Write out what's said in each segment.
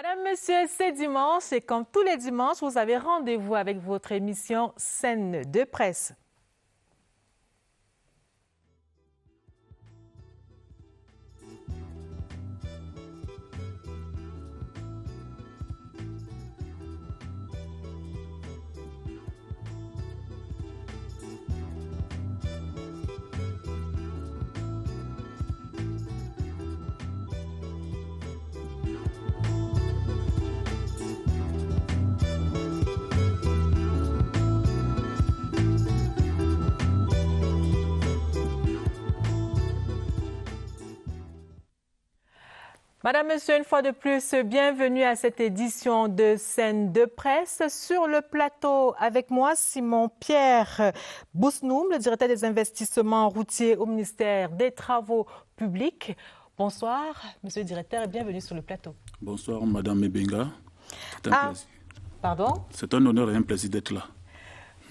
Madame, Monsieur, c'est dimanche et comme tous les dimanches, vous avez rendez-vous avec votre émission Scène de presse. Madame, Monsieur, une fois de plus, bienvenue à cette édition de Scène de presse. Sur le plateau, avec moi, Simon-Pierre Bousnoum, le directeur des investissements routiers au ministère des Travaux publics. Bonsoir, Monsieur le directeur, et bienvenue sur le plateau. Bonsoir, Madame Ebenga. C'est un plaisir. Pardon? C'est un honneur et un plaisir d'être là.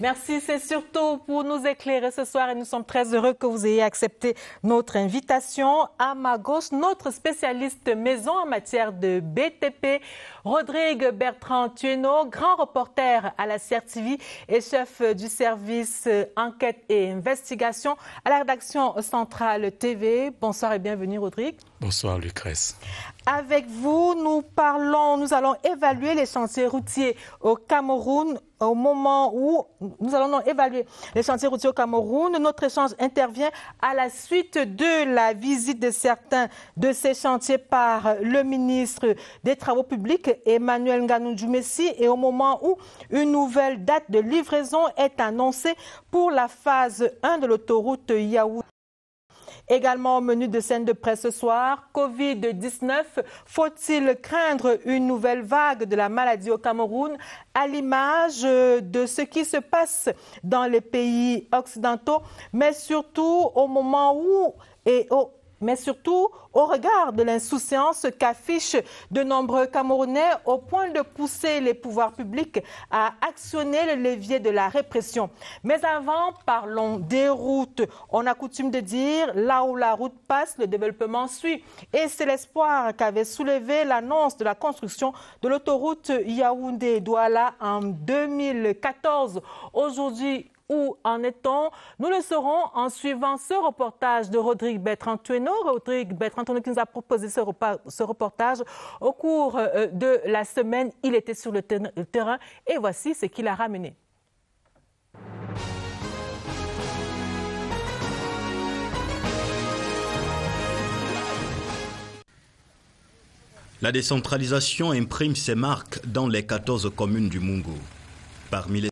Merci, c'est surtout pour nous éclairer ce soir et nous sommes très heureux que vous ayez accepté notre invitation. À ma gauche, notre spécialiste maison en matière de BTP, Rodrigue Bertrand Tueno, grand reporter à la CRTV et chef du service enquête et investigation à la rédaction centrale TV. Bonsoir et bienvenue, Rodrigue. Bonsoir, Lucrèce. Avec vous, nous allons évaluer les chantiers routiers au Cameroun. Au moment où nous allons évaluer les chantiers routiers au Cameroun, notre échange intervient à la suite de la visite de certains de ces chantiers par le ministre des Travaux publics, Emmanuel Nganou-Djoumessi, et au moment où une nouvelle date de livraison est annoncée pour la phase 1 de l'autoroute Yaoundé. Également au menu de Scène de presse ce soir, Covid-19, faut-il craindre une nouvelle vague de la maladie au Cameroun à l'image de ce qui se passe dans les pays occidentaux, mais surtout au regard de l'insouciance qu'affichent de nombreux Camerounais au point de pousser les pouvoirs publics à actionner le levier de la répression. Mais avant, parlons des routes. On a coutume de dire, là où la route passe, le développement suit. Et c'est l'espoir qu'avait soulevé l'annonce de la construction de l'autoroute Yaoundé-Douala en 2014. Aujourd'hui, où en est-on? Nous le saurons en suivant ce reportage de Rodrigue Bertrand Tueno. Rodrigue Bertrand Tueno qui nous a proposé ce reportage au cours de la semaine. Il était sur le terrain et voici ce qu'il a ramené. La décentralisation imprime ses marques dans les 14 communes du Mungu. Parmi les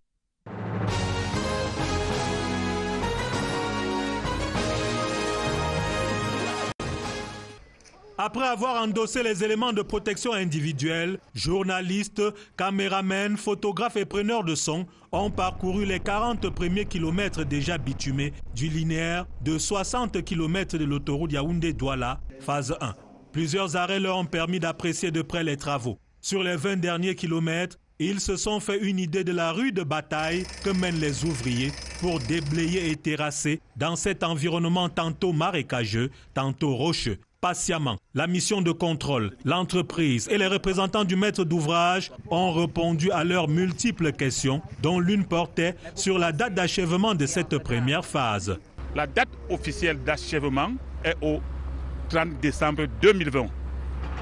Après avoir endossé les éléments de protection individuelle, journalistes, caméramens, photographes et preneurs de son ont parcouru les 40 premiers kilomètres déjà bitumés du linéaire de 60 km de l'autoroute Yaoundé-Douala, phase 1. Plusieurs arrêts leur ont permis d'apprécier de près les travaux. Sur les 20 derniers kilomètres, ils se sont fait une idée de la rude bataille que mènent les ouvriers pour déblayer et terrasser dans cet environnement tantôt marécageux, tantôt rocheux. Patiemment, la mission de contrôle, l'entreprise et les représentants du maître d'ouvrage ont répondu à leurs multiples questions, dont l'une portait sur la date d'achèvement de cette première phase. La date officielle d'achèvement est au 30 décembre 2020.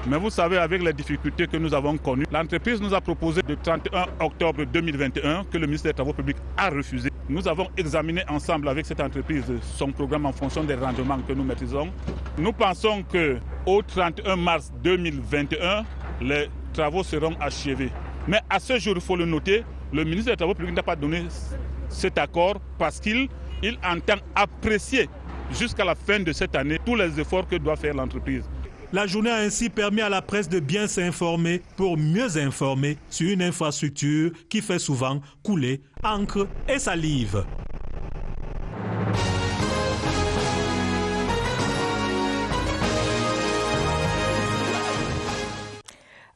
Mais vous savez, avec les difficultés que nous avons connues, l'entreprise nous a proposé le 31 octobre 2021 que le ministère des Travaux publics a refusé. Nous avons examiné ensemble avec cette entreprise son programme en fonction des rendements que nous maîtrisons. Nous pensons qu'au 31 mars 2021, les travaux seront achevés. Mais à ce jour, il faut le noter, le ministère des Travaux publics n'a pas donné cet accord parce qu'il entend apprécier jusqu'à la fin de cette année tous les efforts que doit faire l'entreprise. La journée a ainsi permis à la presse de bien s'informer pour mieux informer sur une infrastructure qui fait souvent couler encre et salive.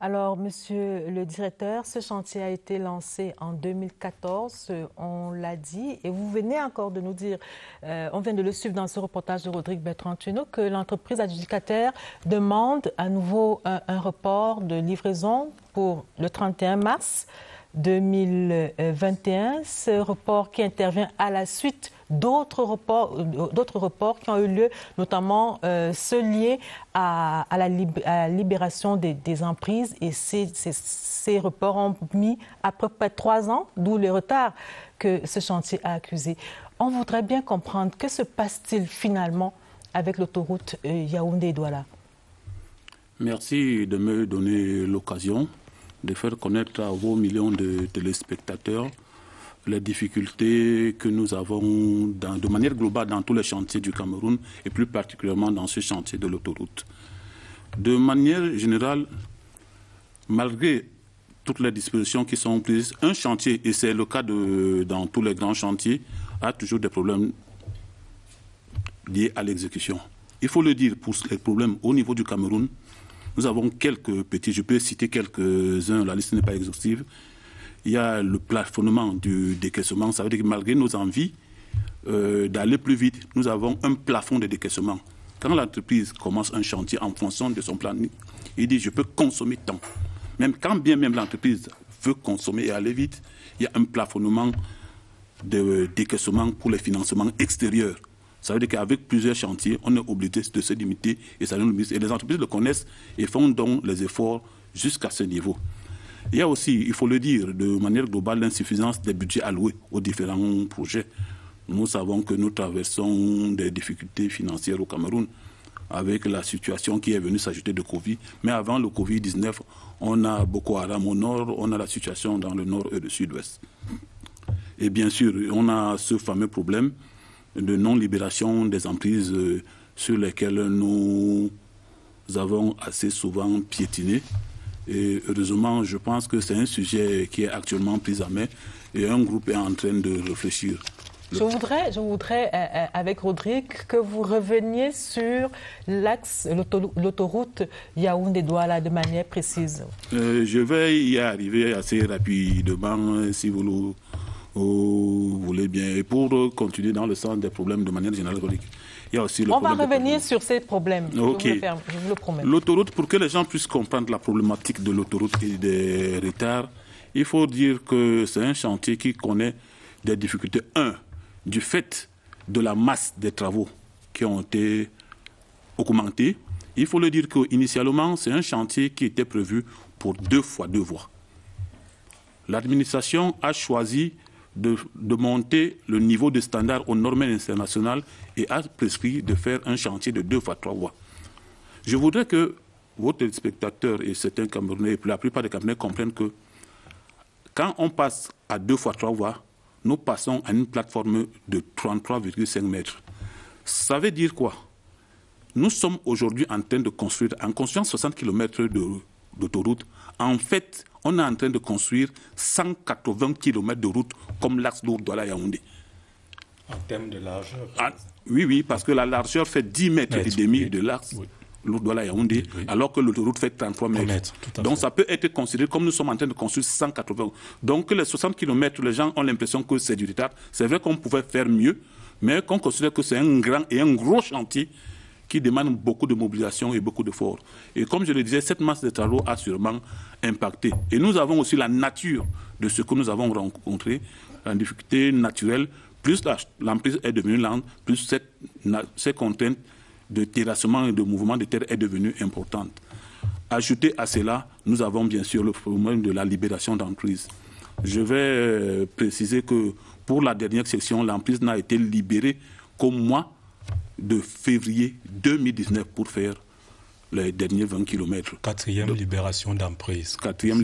Alors, monsieur le directeur, ce chantier a été lancé en 2014, on l'a dit, et vous venez encore de nous dire, on vient de le suivre dans ce reportage de Rodrigue Bertrand-Tuno, que l'entreprise adjudicataire demande à nouveau un report de livraison pour le 31 mars 2021. Ce report qui intervient à la suite d'autres reports qui ont eu lieu, notamment ceux liés à la libération des emprises. Et ces reports ont mis à peu près 3 ans, d'où le retard que ce chantier a accusé. On voudrait bien comprendre, que se passe-t-il finalement avec l'autoroute Yaoundé-Douala? Merci de me donner l'occasion de faire connaître à vos millions de téléspectateurs les difficultés que nous avons de manière globale dans tous les chantiers du Cameroun et plus particulièrement dans ce chantier de l'autoroute. De manière générale, malgré toutes les dispositions qui sont prises, un chantier, et c'est le cas dans tous les grands chantiers, a toujours des problèmes liés à l'exécution. Il faut le dire, pour les problèmes au niveau du Cameroun, nous avons quelques petits, je peux citer quelques-uns, la liste n'est pas exhaustive. Il y a le plafonnement du décaissement, ça veut dire que malgré nos envies d'aller plus vite, nous avons un plafond de décaissement. Quand l'entreprise commence un chantier en fonction de son planning, il dit je peux consommer tant. Même quand bien même l'entreprise veut consommer et aller vite, il y a un plafonnement de décaissement pour les financements extérieurs. Ça veut dire qu'avec plusieurs chantiers, on est obligé de se limiter et ça nous limite. Et les entreprises le connaissent et font donc les efforts jusqu'à ce niveau. Il y a aussi, il faut le dire, de manière globale, l'insuffisance des budgets alloués aux différents projets. Nous savons que nous traversons des difficultés financières au Cameroun avec la situation qui est venue s'ajouter de Covid. Mais avant le Covid-19, on a Boko Haram au nord, on a la situation dans le nord et le sud-ouest. Et bien sûr, on a ce fameux problème de non-libération des emprises sur lesquelles nous avons assez souvent piétiné. Et heureusement, je pense que c'est un sujet qui est actuellement pris à main et un groupe est en train de réfléchir. Je voudrais avec Rodrigue, que vous reveniez sur l'axe, l'autoroute Yaoundé-Douala de manière précise. Je vais y arriver assez rapidement, si vous voulez bien. Et pour continuer dans le sens des problèmes de manière générale, il y a aussi le On va revenir sur ces problèmes, okay. Je vous le promets. L'autoroute, pour que les gens puissent comprendre la problématique de l'autoroute et des retards, il faut dire que c'est un chantier qui connaît des difficultés. Du fait de la masse des travaux qui ont été augmentés. Il faut le dire qu'initialement, c'est un chantier qui était prévu pour 2 fois 2 voies. L'administration a choisi de monter le niveau de standard aux normes internationales et a prescrit de faire un chantier de 2 fois 3 voies. Je voudrais que vos téléspectateurs et certains Camerounais, et la plupart des Camerounais comprennent que quand on passe à 2 fois 3 voies, nous passons à une plateforme de 33,5 mètres. Ça veut dire quoi? Nous sommes aujourd'hui en train de construire, en construisant 60 km d'autoroute, en fait, on est en train de construire 180 km de route comme l'axe Lour-Douala-Yaoundé. En termes de largeur? Oui, parce que la largeur fait 10 mètres et demi de l'axe. Oui. Lour-Douala-Yaoundé, alors que l'autoroute fait 33 mètres. Donc ça peut être considéré comme nous sommes en train de construire 180. Donc les 60 km, les gens ont l'impression que c'est du retard. C'est vrai qu'on pouvait faire mieux, mais qu'on considère que c'est un grand et un gros chantier qui demande beaucoup de mobilisation et beaucoup d'efforts. Et comme je le disais, cette masse de travaux a sûrement impacté. Et nous avons aussi la nature de ce que nous avons rencontré, la difficulté naturelle, plus l'emprise est devenue lente, plus ces contraintes de terrassement et de mouvement de terre est devenue importante. Ajouté à cela, nous avons bien sûr le problème de la libération d'emprise. Je vais préciser que pour la dernière section, l'emprise n'a été libérée qu'au mois de février 2019 pour faire les derniers 20 km. Quatrième libération d'emprise. La quatrième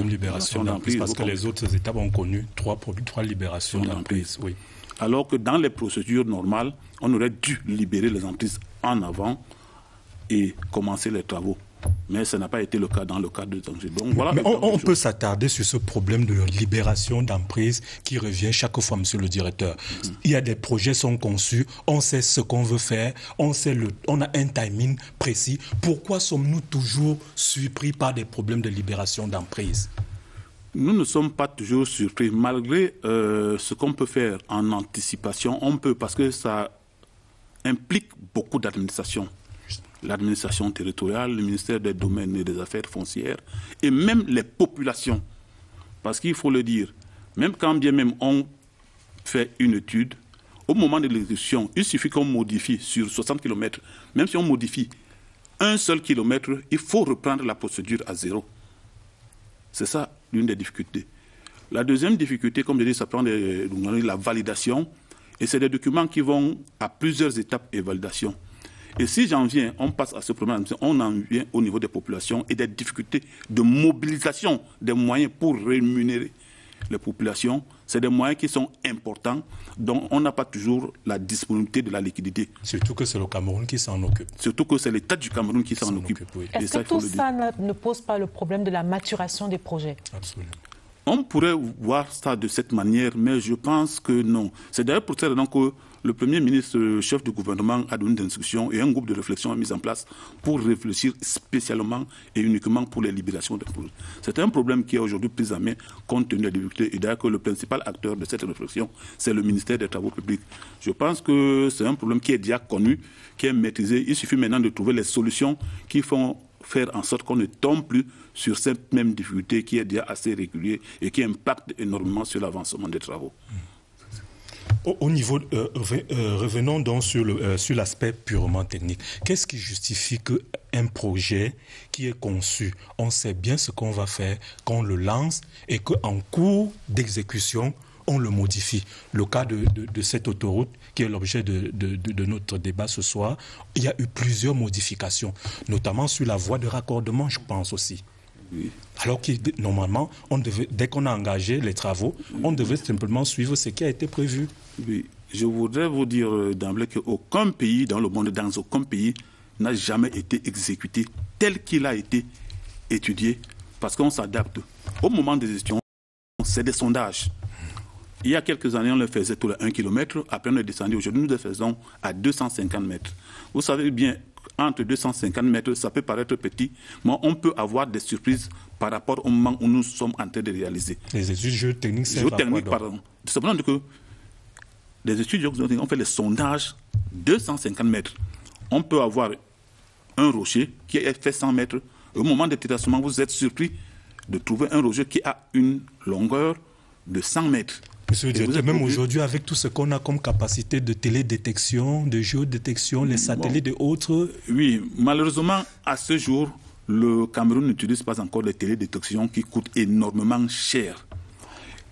libération d'emprise, parce que les autres étapes ont connu 3 libérations d'emprise. Oui. Alors que dans les procédures normales, on aurait dû libérer les emprises en avant et commencer les travaux. Mais ça n'a pas été le cas dans le cadre de Tanger. Donc, voilà. Mais on peut s'attarder sur ce problème de libération d'emprise qui revient chaque fois, monsieur le directeur. Il y a des projets qui sont conçus, on sait ce qu'on veut faire, on a un timing précis. Pourquoi sommes-nous toujours surpris par des problèmes de libération d'emprise? Nous ne sommes pas toujours surpris. Malgré ce qu'on peut faire en anticipation, on peut, parce que ça implique beaucoup d'administration. L'administration territoriale, le ministère des Domaines et des Affaires foncières, et même les populations. Parce qu'il faut le dire, même quand bien même on fait une étude, au moment de l'exécution, il suffit qu'on modifie sur 60 km, même si on modifie un seul kilomètre, il faut reprendre la procédure à zéro. C'est ça l'une des difficultés. La deuxième difficulté, comme je dis, ça prend la validation, et c'est des documents qui vont à plusieurs étapes et validation. Et si j'en viens, on passe à ce problème, on en vient au niveau des populations et des difficultés de mobilisation des moyens pour rémunérer les populations. C'est des moyens qui sont importants, dont on n'a pas toujours la disponibilité de la liquidité. Surtout que c'est le Cameroun qui s'en occupe. Surtout que c'est l'État du Cameroun qui s'en occupe. Oui. Est-ce que tout ça ne pose pas le problème de la maturation des projets? Absolument. On pourrait voir ça de cette manière, mais je pense que non. C'est d'ailleurs pour ça que le Premier ministre, le chef du gouvernement, a donné des instructions et un groupe de réflexion est mis en place pour réfléchir spécialement et uniquement pour les libérations des projets. C'est un problème qui est aujourd'hui pris en main compte tenu des difficultés. Et d'ailleurs que le principal acteur de cette réflexion, c'est le ministère des Travaux publics. Je pense que c'est un problème qui est déjà connu, qui est maîtrisé. Il suffit maintenant de trouver les solutions qui font faire en sorte qu'on ne tombe plus sur cette même difficulté qui est déjà assez régulière et qui impacte énormément sur l'avancement des travaux. Au niveau, revenons donc sur l'aspect purement technique. Qu'est-ce qui justifie qu'un projet qui est conçu, on sait bien ce qu'on va faire, qu'on le lance et qu'en cours d'exécution, on le modifie? Le cas de cette autoroute, qui est l'objet de notre débat ce soir, il y a eu plusieurs modifications, notamment sur la voie de raccordement, je pense aussi. Oui. Alors que normalement, dès qu'on a engagé les travaux, on devait simplement suivre ce qui a été prévu. Oui. Je voudrais vous dire d'emblée qu'aucun pays dans le monde, dans aucun pays, n'a jamais été exécuté tel qu'il a été étudié, parce qu'on s'adapte. Au moment des gestions, c'est des sondages. Il y a quelques années, on le faisait tous les 1 km. Après, on est descendu. Aujourd'hui, nous le faisons à 250 mètres. Vous savez bien, entre 250 mètres, ça peut paraître petit, mais on peut avoir des surprises par rapport au moment où nous sommes en train de réaliser. Les études géotechniques, c'est géotechniques, pardon. C'est simplement que les études géotechniques, on fait les sondages 250 mètres. On peut avoir un rocher qui est fait 100 mètres. Au moment de détachement, vous êtes surpris de trouver un rocher qui a une longueur de 100 mètres. Monsieur le directeur, même aujourd'hui, avec tout ce qu'on a comme capacité de télédétection, de géodétection, les satellites et autres... Oui, malheureusement, à ce jour, le Cameroun n'utilise pas encore les télédétections qui coûtent énormément cher.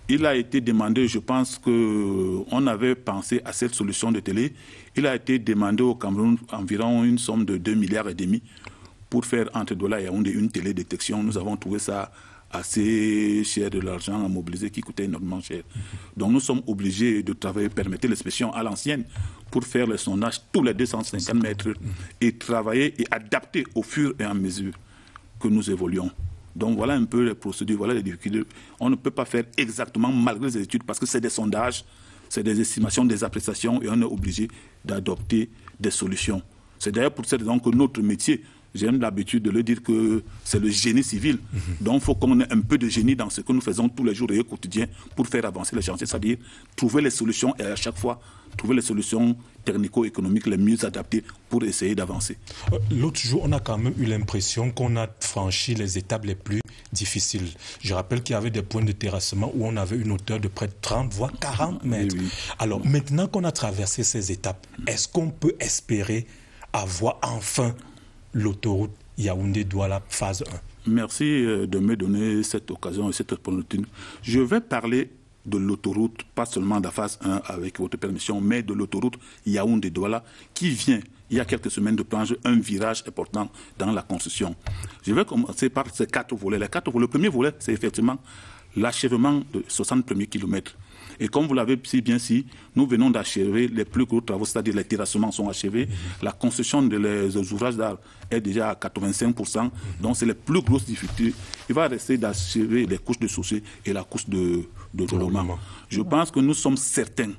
Il a été demandé, je pense qu'on avait pensé à cette solution de télé, il a été demandé au Cameroun environ une somme de 2,5 milliards pour faire entre Douala et Yaoundé une télédétection. Nous avons trouvé ça assez cher, de l'argent à mobiliser qui coûtait énormément cher. Donc nous sommes obligés de travailler, permettez l'expression à l'ancienne, pour faire le sondage tous les 250 mètres et travailler et adapter au fur et à mesure que nous évoluons. Donc voilà un peu les procédures, voilà les difficultés. On ne peut pas faire exactement malgré les études parce que c'est des sondages, c'est des estimations, des appréciations et on est obligé d'adopter des solutions. C'est d'ailleurs pour cette raison que notre métier, j'aime l'habitude de le dire que c'est le génie civil. Donc il faut qu'on ait un peu de génie dans ce que nous faisons tous les jours et au quotidien pour faire avancer les chantiers, c'est-à-dire trouver les solutions et à chaque fois trouver les solutions technico-économiques les mieux adaptées pour essayer d'avancer. L'autre jour, on a quand même eu l'impression qu'on a franchi les étapes les plus difficiles. Je rappelle qu'il y avait des points de terrassement où on avait une hauteur de près de 30 voire 40 mètres. Oui. Alors maintenant qu'on a traversé ces étapes, est-ce qu'on peut espérer avoir enfin l'autoroute Yaoundé-Douala phase 1? Merci de me donner cette occasion et cette opportunité. Je vais parler de l'autoroute, pas seulement de la phase 1 avec votre permission, mais de l'autoroute Yaoundé-Douala qui vient, il y a quelques semaines, de prendre un virage important dans la construction. Je vais commencer par ces 4 volets. Les 4 volets. Le premier volet, c'est effectivement l'achèvement de 60 premiers kilomètres. Et comme vous l'avez si bien dit, nous venons d'achever les plus gros travaux, c'est-à-dire les terrassements sont achevés. La construction des ouvrages d'art est déjà à 85%. Donc, c'est les plus grosses difficultés. Il va rester d'achever les couches de chaussée et la couche de roulement. Je pense que nous sommes certains,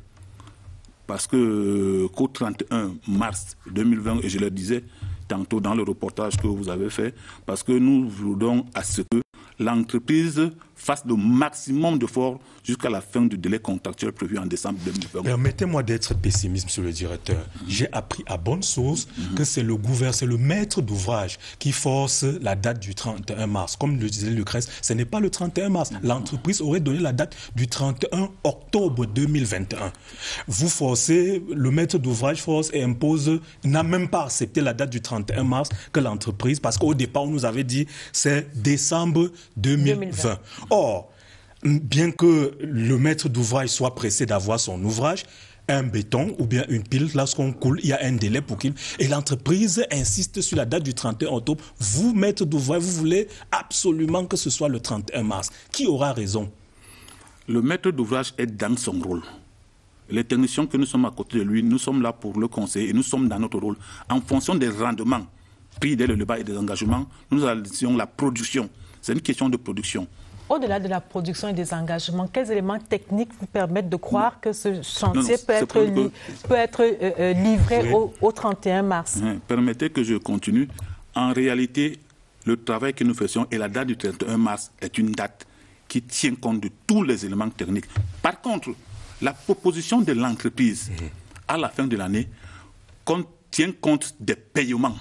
parce qu'au 31 mars 2020, et je le disais tantôt dans le reportage que vous avez fait, parce que nous voulons à ce que l'entreprise fasse le maximum d'efforts jusqu'à la fin du délai contractuel prévu en décembre 2020. Permettez-moi d'être pessimiste, monsieur le directeur. J'ai appris à bonne source que c'est le gouvernement, c'est le maître d'ouvrage qui force la date du 31 mars. Comme le disait Lucrèce, ce n'est pas le 31 mars. L'entreprise aurait donné la date du 31 octobre 2021. Vous forcez, le maître d'ouvrage force et impose, n'a même pas accepté la date du 31 mars que l'entreprise, parce qu'au départ, on nous avait dit c'est décembre 2020. Or, bien que le maître d'ouvrage soit pressé d'avoir son ouvrage, un béton ou bien une pile, lorsqu'on coule, il y a un délai pour qu'il... Et l'entreprise insiste sur la date du 31 octobre. Vous, maître d'ouvrage, vous voulez absolument que ce soit le 31 mars. Qui aura raison? Le maître d'ouvrage est dans son rôle. Les techniciens que nous sommes à côté de lui, nous sommes là pour le conseiller et nous sommes dans notre rôle. En fonction des rendements pris dès le bas et des engagements, nous analysons la production. C'est une question de production. Au-delà de la production et des engagements, quels éléments techniques vous permettent de croire que ce chantier peut être livré au 31 mars? Permettez que je continue. En réalité, le travail que nous faisons et la date du 31 mars est une date qui tient compte de tous les éléments techniques. Par contre, la proposition de l'entreprise à la fin de l'année tient compte des paiements,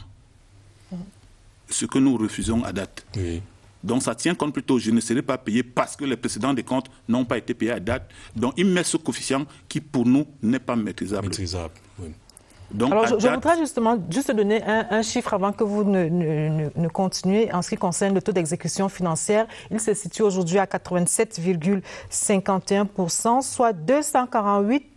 ce que nous refusons à date. Oui. Donc ça tient compte plutôt, je ne serai pas payé parce que les précédents des comptes n'ont pas été payés à date. Donc il met ce coefficient qui pour nous n'est pas maîtrisable. Oui. Donc, alors je voudrais justement juste donner un chiffre avant que vous ne continuez. En ce qui concerne le taux d'exécution financière, il se situe aujourd'hui à 87,51%, soit 248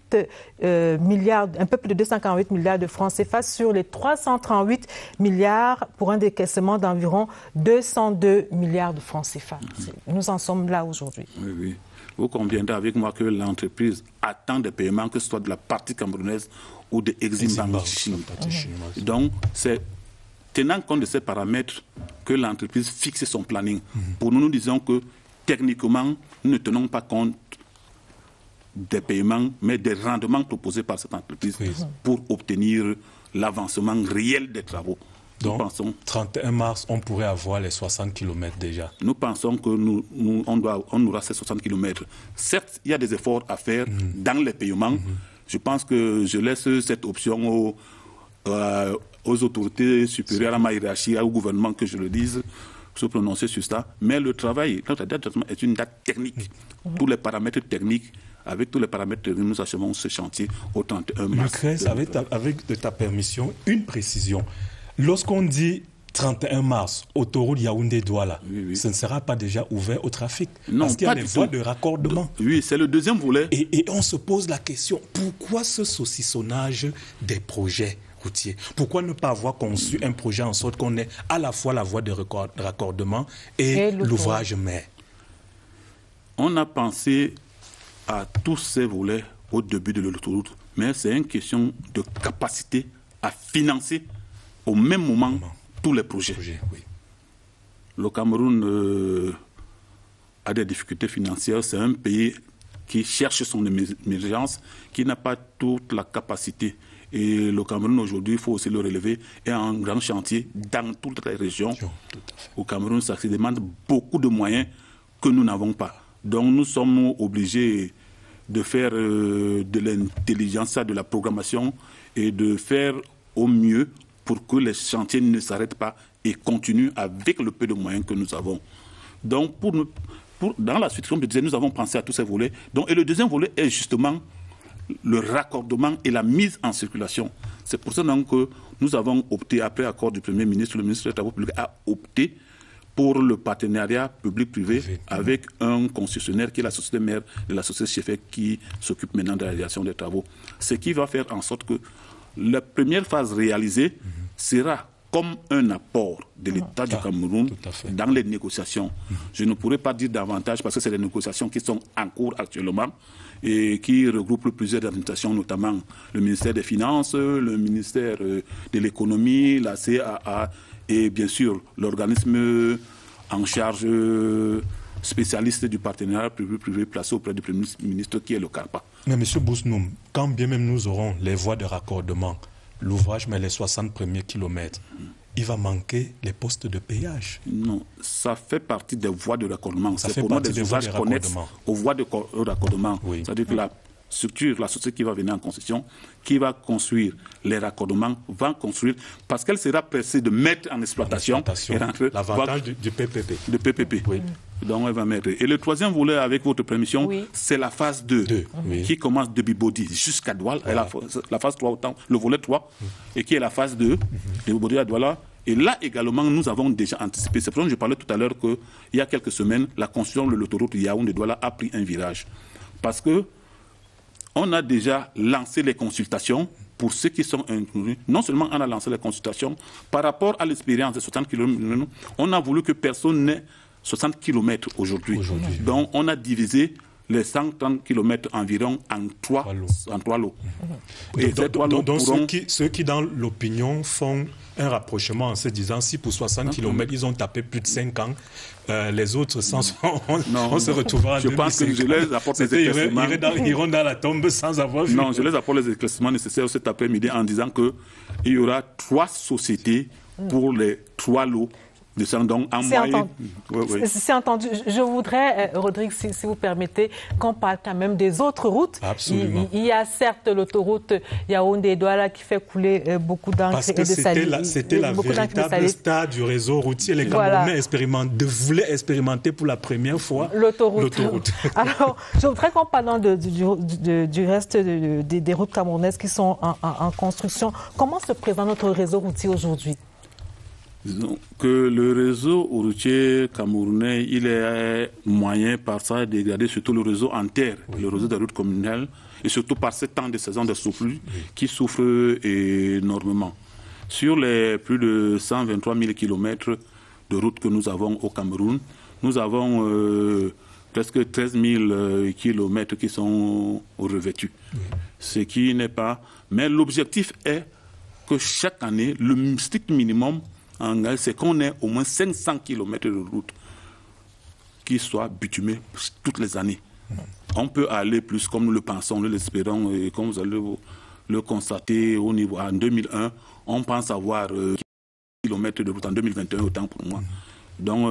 milliards, un peu plus de 248 milliards de francs CFA sur les 338 milliards pour un décaissement d'environ 202 milliards de francs CFA. Nous en sommes là aujourd'hui. Oui, oui. Vous conviendrez avec moi que l'entreprise attend des paiements, que ce soit de la partie camerounaise ou de Exim Bank Chine. Donc, c'est tenant compte de ces paramètres que l'entreprise fixe son planning. Pour nous, nous disons que techniquement, nous ne tenons pas compte des paiements, mais des rendements proposés par cette entreprise pour obtenir l'avancement réel des travaux. Donc, 31 mars, on pourrait avoir les 60 km déjà. Nous pensons que on aura ces 60 km. Certes, il y a des efforts à faire dans les paiements. Je pense que je laisse cette option aux autorités supérieures à ma hiérarchie, au gouvernement que je le dise, se prononcer sur ça. Mais le travail, notre date est une date technique. Tous les paramètres techniques, avec tous les paramètres, nous achevons ce chantier au 31 mars. Lucrèce, avec de ta permission, une précision. Lorsqu'on dit 31 mars, autoroute Yaoundé-Douala, ce ne sera pas déjà ouvert au trafic? Non, parce qu'il y a des voies de raccordement. Oui, c'est le deuxième volet. Et on se pose la question, pourquoi ce saucissonnage des projets routiers? Pourquoi ne pas avoir conçu un projet en sorte qu'on ait à la fois la voie de raccordement et l'ouvrage mère? On a pensé à tous ces volets au début de l'autoroute, mais c'est une question de capacité à financer au même moment tous les projets. Le Cameroun a des difficultés financières. C'est un pays qui cherche son émergence, qui n'a pas toute la capacité. Et le Cameroun aujourd'hui, il faut aussi le relever, est un grand chantier dans toutes les régions. Au Cameroun, ça se demande beaucoup de moyens que nous n'avons pas. Donc nous sommes obligés de faire de l'intelligence, de la programmation et de faire au mieux pour que les chantiers ne s'arrêtent pas et continuent avec le peu de moyens que nous avons. Donc, dans la suite, comme je disais, nous avons pensé à tous ces volets. Donc, et le deuxième volet est justement le raccordement et la mise en circulation. C'est pour ça donc, que nous avons opté, après accord du Premier ministre, le ministre des Travaux publics a opté pour le partenariat public-privé avec un concessionnaire qui est la société mère de la société Chefek qui s'occupe maintenant de la réalisation des travaux. Ce qui va faire en sorte que la première phase réalisée sera comme un apport de l'État du Cameroun dans les négociations. Je ne pourrais pas dire davantage parce que c'est des négociations qui sont en cours actuellement et qui regroupent plusieurs administrations, notamment le ministère des Finances, le ministère de l'Économie, la CAA et bien sûr l'organisme en charge spécialiste du partenariat privé placé auprès du Premier ministre qui est le CARPA. Mais M. Bousnoum, quand bien même nous aurons les voies de raccordement, l'ouvrage met les 60 premiers kilomètres, il va manquer les postes de péage. Non, ça fait partie des voies de raccordement. C'est pour nous des ouvrages connexes aux voies de raccordement. Oui. C'est-à-dire que la structure, la société qui va venir en concession, qui va construire les raccordements, va construire, parce qu'elle sera pressée de mettre en exploitation. L'avantage du PPP. De PPP. Oui. Donc elle va mettre. Et le troisième volet, avec votre permission, c'est la phase 2, qui commence de Bibodi jusqu'à Douala, la phase 3, autant, le volet 3, et qui est la phase 2, de Bibodi à Douala. Et là également, nous avons déjà anticipé. C'est pour ça que je parlais tout à l'heure qu'il y a quelques semaines, la construction de l'autoroute Yaoundé-Douala a pris un virage. Parce que on a déjà lancé les consultations pour ceux qui sont inclus. Non seulement on a lancé les consultations, par rapport à l'expérience de 60 km, on a voulu que personne n'ait 60 km aujourd'hui. Donc on a divisé les 130 km environ en trois lots. Et donc ceux qui dans l'opinion font un rapprochement en se disant si pour 60 km ils ont tapé plus de 5 ans, les autres on se retrouvera en 2050. Je pense que je les apporte les éclaircissements. Ils iront dans la tombe sans avoir vu. Non, je les apporte les éclaircissements nécessaires cet après-midi en disant qu'il y aura 3 sociétés pour les 3 lots. C'est entendu. Je voudrais, Rodrigue, si vous permettez, qu'on parle quand même des autres routes. Absolument. Il y a certes l'autoroute Yaoundé-Douala qui fait couler beaucoup d'encre et de salive. Parce que c'était la véritable star du réseau routier. Les Camerounais voulaient expérimenter pour la première fois l'autoroute. Alors, je voudrais qu'on parle du reste des routes camerounaises qui sont en construction. Comment se présente notre réseau routier aujourd'hui? Disons que le réseau routier camerounais, il est moyen par ça dégradé, surtout le réseau en terre, le réseau des routes communales, et surtout par ces temps de saison de surplus qui souffrent énormément. Sur les plus de 123 000 km de routes que nous avons au Cameroun, nous avons presque 13 000 km qui sont revêtus. Ce qui n'est pas... Mais l'objectif est que chaque année, le strict minimum, c'est qu'on ait au moins 500 km de route qui soient bitumées toutes les années. On peut aller plus comme nous le pensons, nous l'espérons, et comme vous allez le constater au niveau en 2001, on pense avoir km de route en 2021, autant pour moi. Donc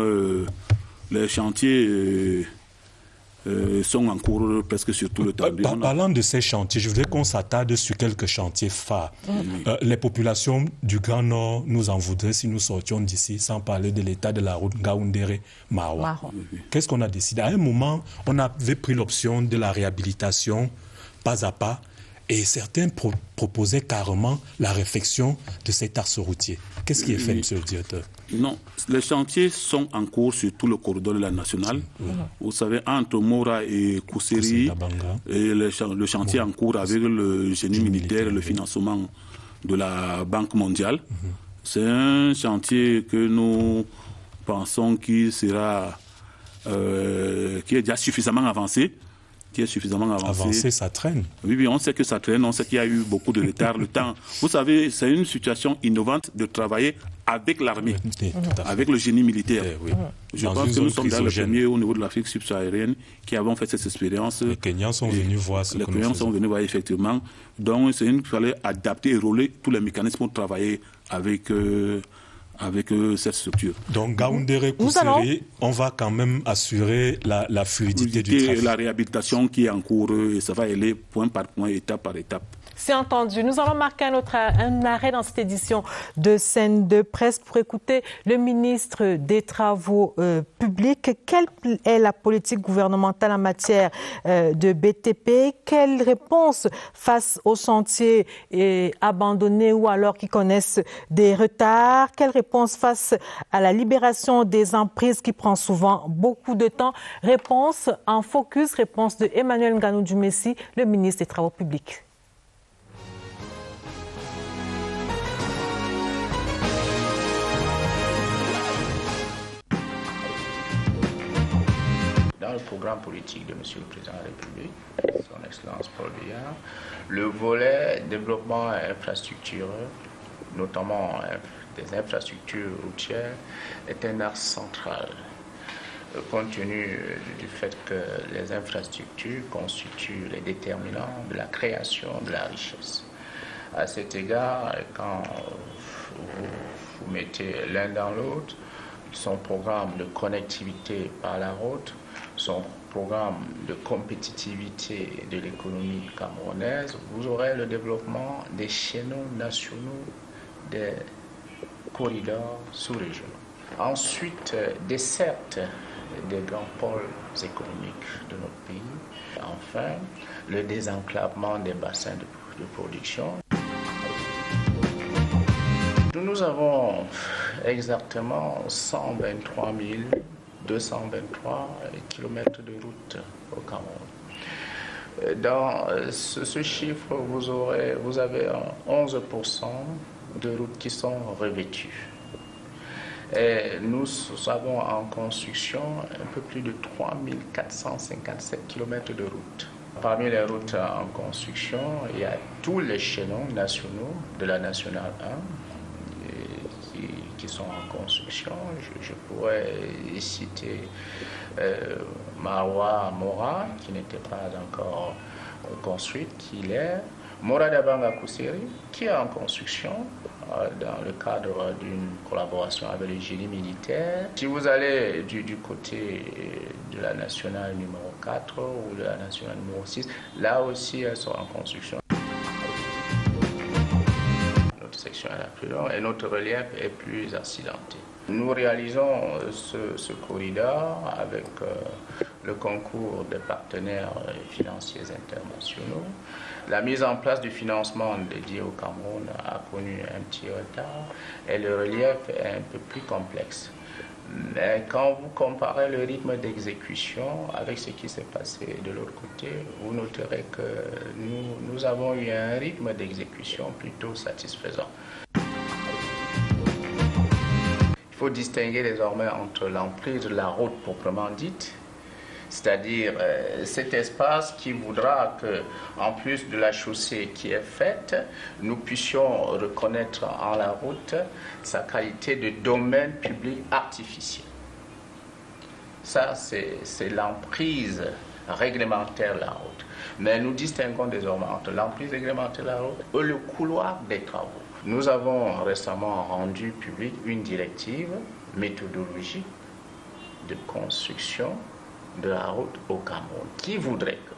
les chantiers sont en cours presque sur tout le temps. Parlant de ces chantiers, je voudrais qu'on s'attarde sur quelques chantiers phares. Les populations du Grand Nord nous en voudraient si nous sortions d'ici, sans parler de l'état de la route Ngaoundéré-Maroua. Qu'est-ce qu'on a décidé? À un moment, on avait pris l'option de la réhabilitation pas à pas, et certains proposaient carrément la réfection de cet axe routier. Qu'est-ce qui est fait, monsieur le directeur? Non, les chantiers sont en cours sur tout le corridor de la nationale. Vous savez, entre Mora et Kousseri, et le chantier en cours avec le génie militaire et le financement de la Banque mondiale. C'est un chantier que nous pensons qui sera, qui est déjà suffisamment avancé. Avancé, ça traîne. Oui, on sait que ça traîne, on sait qu'il y a eu beaucoup de retard. Le temps, vous savez, c'est une situation innovante de travailler avec l'armée, avec le génie militaire. Je pense que nous sommes dans les premiers au niveau de l'Afrique subsaharienne qui avons fait cette expérience. Les Kenyans sont venus voir ce que nous faisons. Les Kenyans sont venus voir, effectivement. Donc, il fallait adapter et rouler tous les mécanismes pour travailler avec cette structure. Donc, Ngaoundéré, Kousseri, on va quand même assurer la fluidité du trafic. Et la réhabilitation qui est en cours, et ça va aller point par point, étape par étape. C'est entendu. Nous allons marquer un arrêt dans cette édition de Scène de Presse pour écouter le ministre des Travaux publics. Quelle est la politique gouvernementale en matière de BTP? Quelle réponse face aux chantiers abandonnés ou alors qui connaissent des retards? Quelle réponse face à la libération des emprises qui prend souvent beaucoup de temps? Réponse en focus, réponse de Emmanuel Nganou Dumessi, le ministre des Travaux publics. programme politique de M. le Président de la République, son Excellence Paul Biya, le volet développement et infrastructure, notamment des infrastructures routières, est un axe central, compte tenu du fait que les infrastructures constituent les déterminants de la création de la richesse. À cet égard, quand vous mettez l'un dans l'autre, son programme de connectivité par la route, son programme de compétitivité de l'économie camerounaise, vous aurez le développement des chaînons nationaux, des corridors sous-régionaux. Ensuite, desserte des grands pôles économiques de notre pays. Enfin, le désenclavement des bassins de production. Nous avons exactement 123 223 km de route au Cameroun. Dans ce chiffre, vous avez 11% de routes qui sont revêtues. Et nous avons en construction un peu plus de 3 457 km de routes. Parmi les routes en construction, il y a tous les chaînons nationaux de la Nationale 1 qui sont en construction. Je pourrais citer Maroua-Mora, qui n'était pas encore construite, qui l'est. Mora-Dabanga-Kousseri, qui est en construction dans le cadre d'une collaboration avec le génie militaire. Si vous allez du côté de la nationale numéro 4 ou de la nationale numéro 6, là aussi elles sont en construction. Notre section est la plus longue et notre relief est plus accidenté. Nous réalisons ce corridor avec le concours des partenaires financiers internationaux. La mise en place du financement dédié au Cameroun a connu un petit retard et le relief est un peu plus complexe. Mais quand vous comparez le rythme d'exécution avec ce qui s'est passé de l'autre côté, vous noterez que nous avons eu un rythme d'exécution plutôt satisfaisant. Il faut distinguer désormais entre l'emprise de la route proprement dite, c'est-à-dire cet espace qui voudra que, en plus de la chaussée qui est faite, nous puissions reconnaître en la route sa qualité de domaine public artificiel. Ça, c'est l'emprise réglementaire de la route. Mais nous distinguons désormais entre l'emprise réglementaire de la route et le couloir des travaux. Nous avons récemment rendu public une directive méthodologique de construction de la route au Cameroun qui voudrait que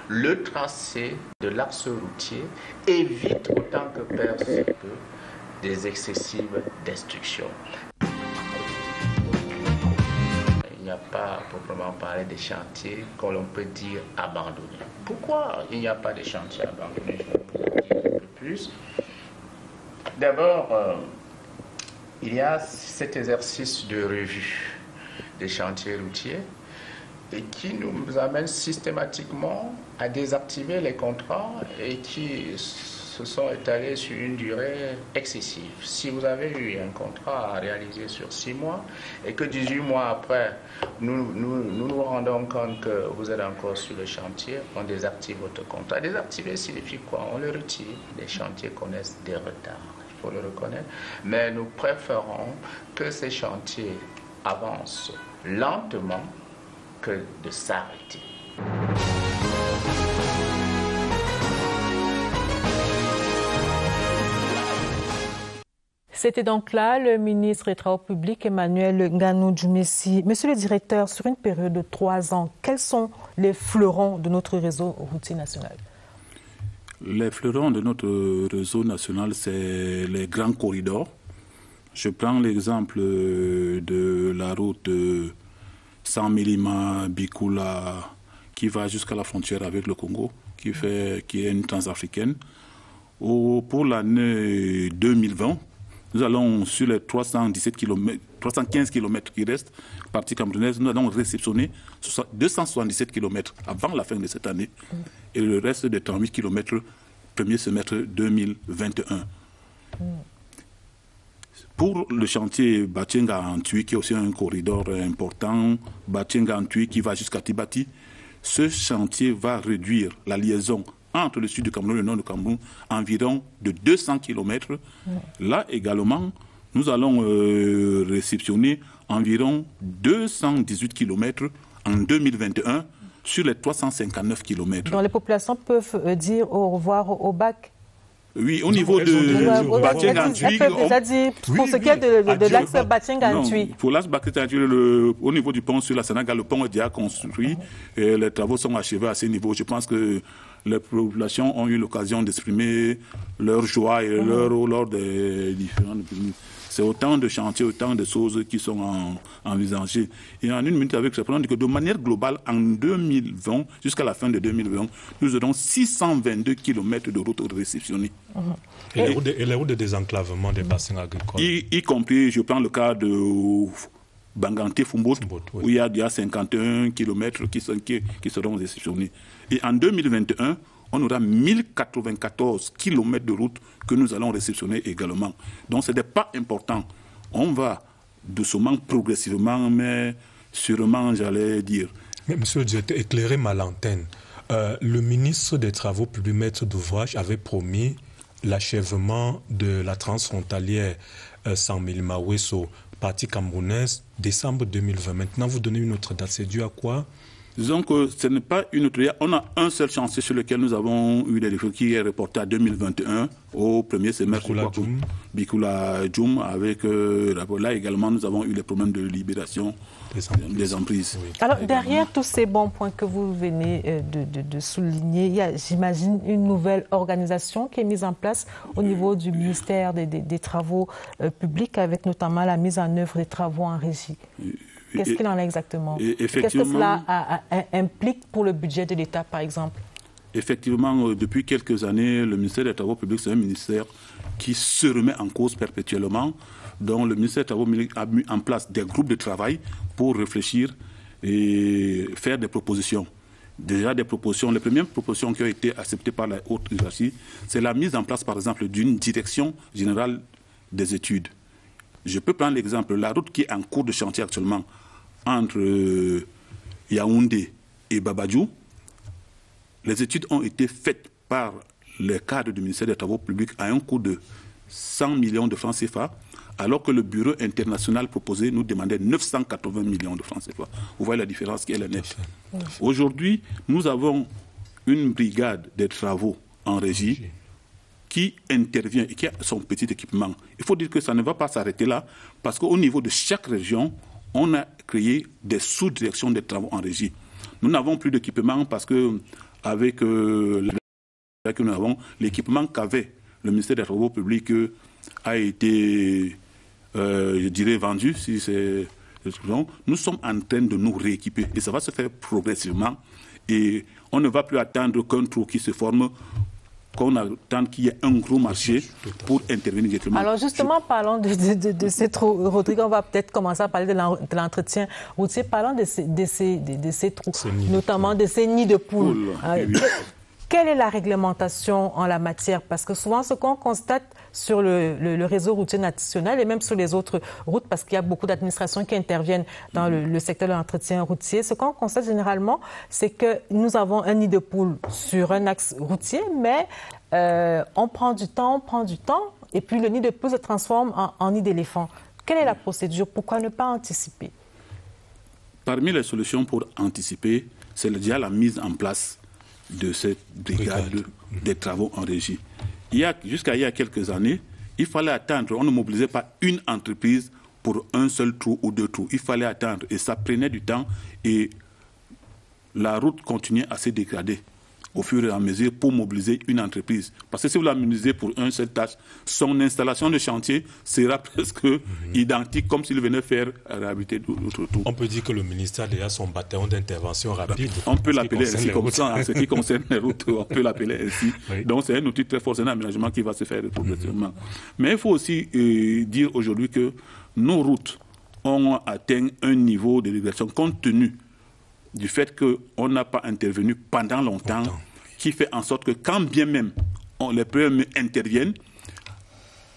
le tracé de l'axe routier évite autant que possible des excessives destructions. Il n'y a pas proprement parler des chantiers que l'on peut dire abandonnés. Pourquoi il n'y a pas de chantiers abandonnés? Je vais vous en dire un peu plus. D'abord, il y a cet exercice de revue des chantiers routiers et qui nous amène systématiquement à désactiver les contrats et qui se sont étalés sur une durée excessive. Si vous avez eu un contrat à réaliser sur 6 mois et que 18 mois après, nous rendons compte que vous êtes encore sur le chantier, on désactive votre contrat. Désactiver signifie quoi? On le retire. Les chantiers connaissent des retards, il faut le reconnaître. Mais nous préférons que ces chantiers avancent lentement que de s'arrêter. C'était donc là le ministre des Travaux publics Emmanuel Nganou Djoumessi. Monsieur le directeur, sur une période de 3 ans, quels sont les fleurons de notre réseau routier national? Les fleurons de notre réseau national, c'est les grands corridors. Je prends l'exemple de la route Saint-Mélima-Bikoula qui va jusqu'à la frontière avec le Congo, qui est une transafricaine. Pour l'année 2020, nous allons sur les 315 km qui restent, partie camerounaise, nous allons réceptionner 277 km avant la fin de cette année et le reste des 38 km premier semestre 2021. Pour le chantier Batchenga-Antui, qui est aussi un corridor important, Batchenga-Antui qui va jusqu'à Tibati, ce chantier va réduire la liaison entre le sud du Cameroun et le nord du Cameroun environ de 200 km. Là également, nous allons réceptionner environ 218 km en 2021 sur les 359 km. Donc les populations peuvent dire au revoir au bac. Oui, au niveau de Batchenga-Antui. Pour ce qui est de l'axe Batchenga-Antui. Pour l'axe Batchenga-Antui, au niveau du pont sur la Sénégal, le pont est déjà construit et les travaux sont achevés à ce niveau. Je pense que les populations ont eu l'occasion d'exprimer leur joie et leur lors des différentes. C'est autant de chantiers, autant de choses qui sont envisagées. Et en une minute avec ce plan, on dit que de manière globale, en 2020, jusqu'à la fin de 2020, nous aurons 622 km de routes réceptionnées. Et les routes de désenclavement des bassins agricoles. Y compris, je prends le cas de Banganté-Fumbout, où il y a 51 km qui seront réceptionnés. Et en 2021, on aura 1094 km de route que nous allons réceptionner également. Donc, ce n'est pas important. On va doucement, progressivement, mais sûrement, j'allais dire. Mais monsieur Dieuté, éclairez-moi l'antenne. Le ministre des Travaux publics, maître d'ouvrage, avait promis l'achèvement de la transfrontalière Saint-Milma-Wesso, partie camerounaise, décembre 2020. Maintenant, vous donnez une autre date. C'est dû à quoi? Disons que ce n'est pas une autre. On a un seul chantier sur lequel nous avons eu des défauts qui est reporté à 2021 au premier semestre. Bikula Djoum avec là également nous avons eu les problèmes de libération des emprises. Oui. Alors derrière tous ces bons points que vous venez de souligner, il y a, j'imagine, une nouvelle organisation qui est mise en place au niveau du ministère des Travaux publics avec notamment la mise en œuvre des travaux en régie. Qu'est-ce qu'il en est exactement? Qu'est-ce que cela implique pour le budget de l'État, par exemple? Effectivement, depuis quelques années, le ministère des Travaux publics, c'est un ministère qui se remet en cause perpétuellement. Donc, le ministère des Travaux publics a mis en place des groupes de travail pour réfléchir et faire des propositions. Déjà des propositions. Les premières propositions qui ont été acceptées par la haute hiérarchie, c'est la mise en place, par exemple, d'une direction générale des études. Je peux prendre l'exemple, la route qui est en cours de chantier actuellement entre Yaoundé et Babadjou. Les études ont été faites par les cadres du ministère des Travaux publics à un coût de 100 millions de francs CFA, alors que le bureau international proposé nous demandait 980 millions de francs CFA. Vous voyez la différence qui est la nette. Aujourd'hui, nous avons une brigade des travaux en régie qui intervient et qui a son petit équipement. Il faut dire que ça ne va pas s'arrêter là, parce qu'au niveau de chaque région, on a créé des sous-directions des travaux en régie. Nous n'avons plus d'équipement parce que avec l'équipement qu'avait le ministère des Travaux publics a été, je dirais, vendu. Si c'est, nous sommes en train de nous rééquiper et ça va se faire progressivement. Et on ne va plus attendre qu'un trou qui se forme, qu'on attend qu'il y ait un gros marché pour intervenir directement. Alors justement, parlons de ces trous. Rodrigue, on va peut-être commencer à parler de l'entretien routier. Parlons de ces trous, notamment de ces nids de poules. Quelle est la réglementation en la matière? Parce que souvent, ce qu'on constate sur le réseau routier national et même sur les autres routes, parce qu'il y a beaucoup d'administrations qui interviennent dans le secteur de l'entretien routier, ce qu'on constate généralement, c'est que nous avons un nid de poule sur un axe routier, mais on prend du temps, et puis le nid de poule se transforme en nid d'éléphant. Quelle est la procédure? Pourquoi ne pas anticiper? Parmi les solutions pour anticiper, c'est déjà la mise en place de cette brigade des travaux en régie. Jusqu'à il y a quelques années, il fallait attendre, on ne mobilisait pas une entreprise pour un seul trou ou deux trous. Il fallait attendre et ça prenait du temps et la route continuait à se dégrader au fur et à mesure pour mobiliser une entreprise. Parce que si vous la mobilisez pour une seule tâche, son installation de chantier sera presque identique comme s'il venait faire réhabiliter d'autres trous. On peut dire que le ministère a déjà son bataillon d'intervention rapide. On peut l'appeler ainsi comme ça, en ce qui concerne les routes, on peut l'appeler ainsi. Oui. Donc c'est un outil très fort, c'est un aménagement qui va se faire progressivement. Mais il faut aussi dire aujourd'hui que nos routes ont atteint un niveau de dégradation compte tenu du fait qu'on n'a pas intervenu pendant longtemps, qui fait en sorte que quand bien même les PME interviennent,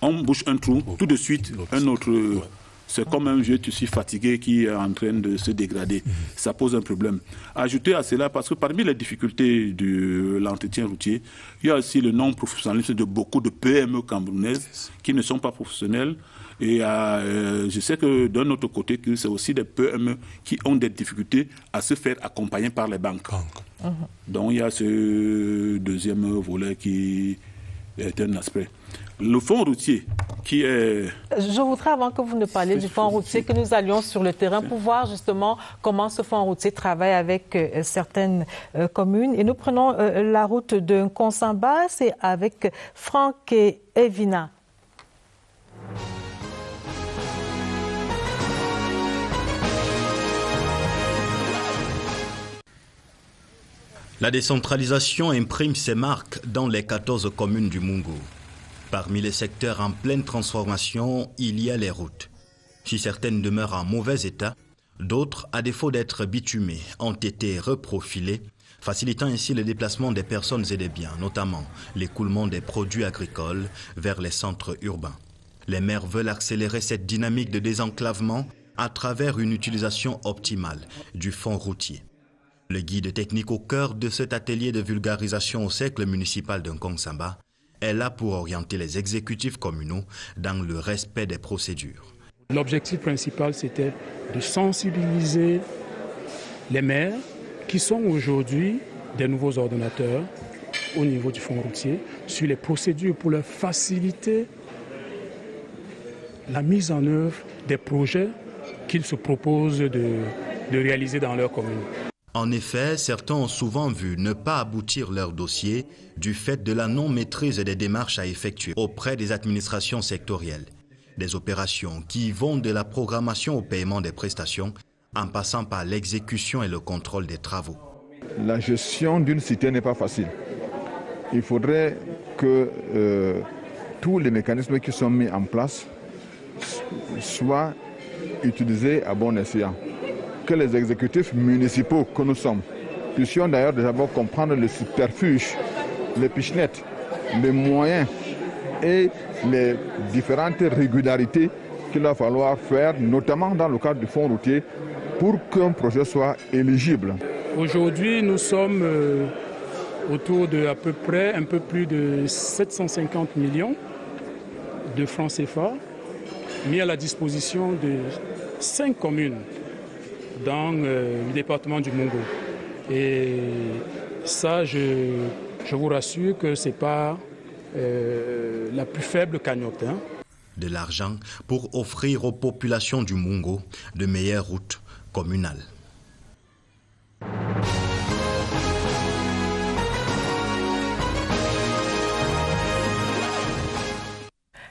on bouche un trou, tout de suite, un autre... C'est comme un vieux tissu fatigué qui est en train de se dégrader. Ça pose un problème. Ajoutez à cela, parce que parmi les difficultés de l'entretien routier, il y a aussi le non-professionnalisme de beaucoup de PME camerounaises qui ne sont pas professionnelles. Et je sais que d'un autre côté, c'est aussi des PME qui ont des difficultés à se faire accompagner par les banques. Donc il y a ce deuxième volet qui est un aspect. Le fonds routier qui est... Je voudrais, avant que vous ne parliez du fonds routier, que nous allions sur le terrain pour voir justement comment ce fonds routier travaille avec certaines communes. Et nous prenons la route de Nkonsamba, c'est avec Franck et Evina. La décentralisation imprime ses marques dans les 14 communes du Mungu. Parmi les secteurs en pleine transformation, il y a les routes. Si certaines demeurent en mauvais état, d'autres, à défaut d'être bitumées, ont été reprofilées, facilitant ainsi le déplacement des personnes et des biens, notamment l'écoulement des produits agricoles vers les centres urbains. Les maires veulent accélérer cette dynamique de désenclavement à travers une utilisation optimale du fonds routier. Le guide technique au cœur de cet atelier de vulgarisation au cercle municipal de Nkonsamba est là pour orienter les exécutifs communaux dans le respect des procédures. L'objectif principal, c'était de sensibiliser les maires qui sont aujourd'hui des nouveaux ordonnateurs au niveau du fonds routier sur les procédures pour leur faciliter la mise en œuvre des projets qu'ils se proposent de réaliser dans leur commune. En effet, certains ont souvent vu ne pas aboutir leur dossier du fait de la non-maîtrise des démarches à effectuer auprès des administrations sectorielles. Des opérations qui vont de la programmation au paiement des prestations en passant par l'exécution et le contrôle des travaux. La gestion d'une cité n'est pas facile. Il faudrait que tous les mécanismes qui sont mis en place soient utilisés à bon escient. Que les exécutifs municipaux que nous sommes puissions d'ailleurs d'abord comprendre le subterfuge, les pichenettes, les moyens et les différentes régularités qu'il va falloir faire, notamment dans le cadre du fonds routier, pour qu'un projet soit éligible. Aujourd'hui, nous sommes autour de à peu près un peu plus de 750 millions de francs CFA mis à la disposition de 5 communes dans le département du Mungu. Et ça, je vous rassure que ce n'est pas la plus faible cagnotte. De l'argent pour offrir aux populations du Mungu de meilleures routes communales.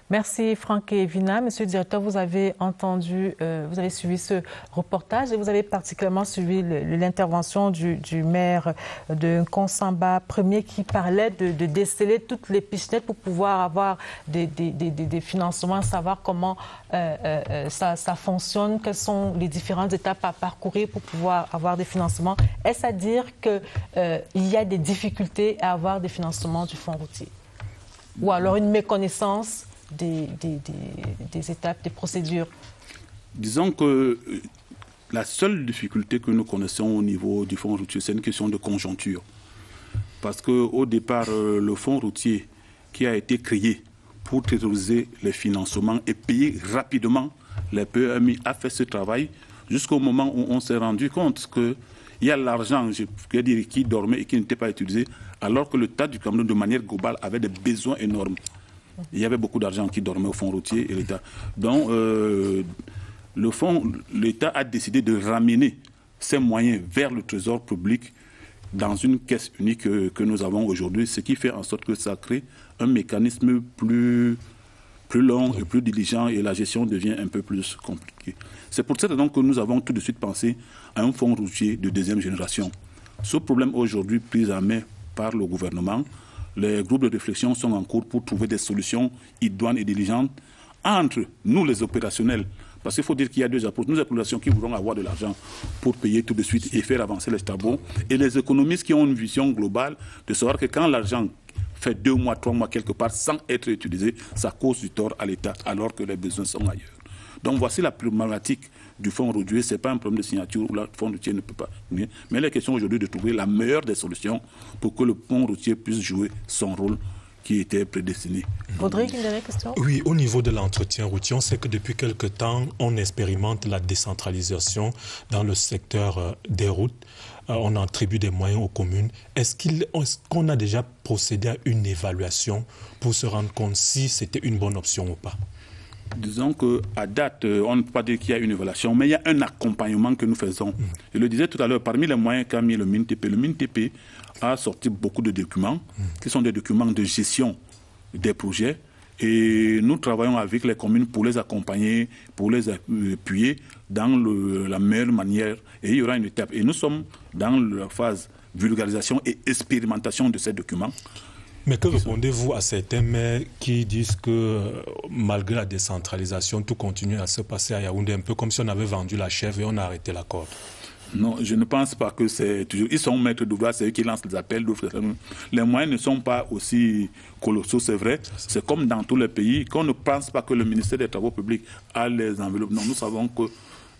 Merci Franck et Evina. Monsieur le directeur, vous avez entendu, vous avez suivi ce reportage et vous avez particulièrement suivi l'intervention du maire de Nkonsamba Premier qui parlait de déceler toutes les pichenettes pour pouvoir avoir des financements, savoir comment ça fonctionne, quelles sont les différentes étapes à parcourir pour pouvoir avoir des financements. Est-ce à dire qu'il y a des difficultés à avoir des financements du fonds routier? Ou alors une méconnaissance des étapes, des procédures? Disons que la seule difficulté que nous connaissons au niveau du fonds routier, c'est une question de conjoncture. Parce qu'au départ, le fonds routier qui a été créé pour thésauriser les financements et payer rapidement les PMI a fait ce travail jusqu'au moment où on s'est rendu compte qu'il y a l'argent, je peux dire, qui dormait et qui n'était pas utilisé, alors que l'État du Cameroun, de manière globale, avait des besoins énormes. Il y avait beaucoup d'argent qui dormait au fonds routier et l'État. Donc, l'État a décidé de ramener ces moyens vers le trésor public dans une caisse unique que nous avons aujourd'hui, ce qui fait en sorte que ça crée un mécanisme plus long et plus diligent et la gestion devient un peu plus compliquée. C'est pour ça donc que nous avons tout de suite pensé à un fonds routier de deuxième génération. Ce problème aujourd'hui pris en main par le gouvernement. Les groupes de réflexion sont en cours pour trouver des solutions idoines et diligentes entre nous, les opérationnels. Parce qu'il faut dire qu'il y a deux approches. Nous, les populations qui voudront avoir de l'argent pour payer tout de suite et faire avancer les tableaux. Et les économistes qui ont une vision globale de savoir que quand l'argent fait 2 mois, 3 mois quelque part sans être utilisé, ça cause du tort à l'État alors que les besoins sont ailleurs. Donc voici la problématique du fonds routier. Ce n'est pas un problème de signature où le fonds routier ne peut pas. Mais la question aujourd'hui de trouver la meilleure des solutions pour que le fonds routier puisse jouer son rôle qui était prédestiné. Rodrigue, une dernière question? Oui, au niveau de l'entretien routier, on sait que depuis quelque temps, on expérimente la décentralisation dans le secteur des routes. On attribue des moyens aux communes. Est-ce qu'on a déjà procédé à une évaluation pour se rendre compte si c'était une bonne option ou pas? Disons qu'à date, on ne peut pas dire qu'il y a une évaluation, mais il y a un accompagnement que nous faisons. Je le disais tout à l'heure, parmi les moyens qu'a mis le MINTP a sorti beaucoup de documents, qui sont des documents de gestion des projets. Et nous travaillons avec les communes pour les accompagner, pour les appuyer dans la meilleure manière. Et il y aura une étape. Et nous sommes dans la phase vulgarisation et expérimentation de ces documents. Mais que répondez-vous à certains maires qui disent que malgré la décentralisation, tout continue à se passer à Yaoundé, un peu comme si on avait vendu la chèvre et on a arrêté la corde? Non, je ne pense pas que c'est toujours... Ils sont maîtres d'ouvrage, c'est eux qui lancent les appels d'offres. Les moyens ne sont pas aussi colossaux, c'est vrai. C'est comme dans tous les pays. Qu'on ne pense pas que le ministère des Travaux publics a les enveloppes. Non, nous savons que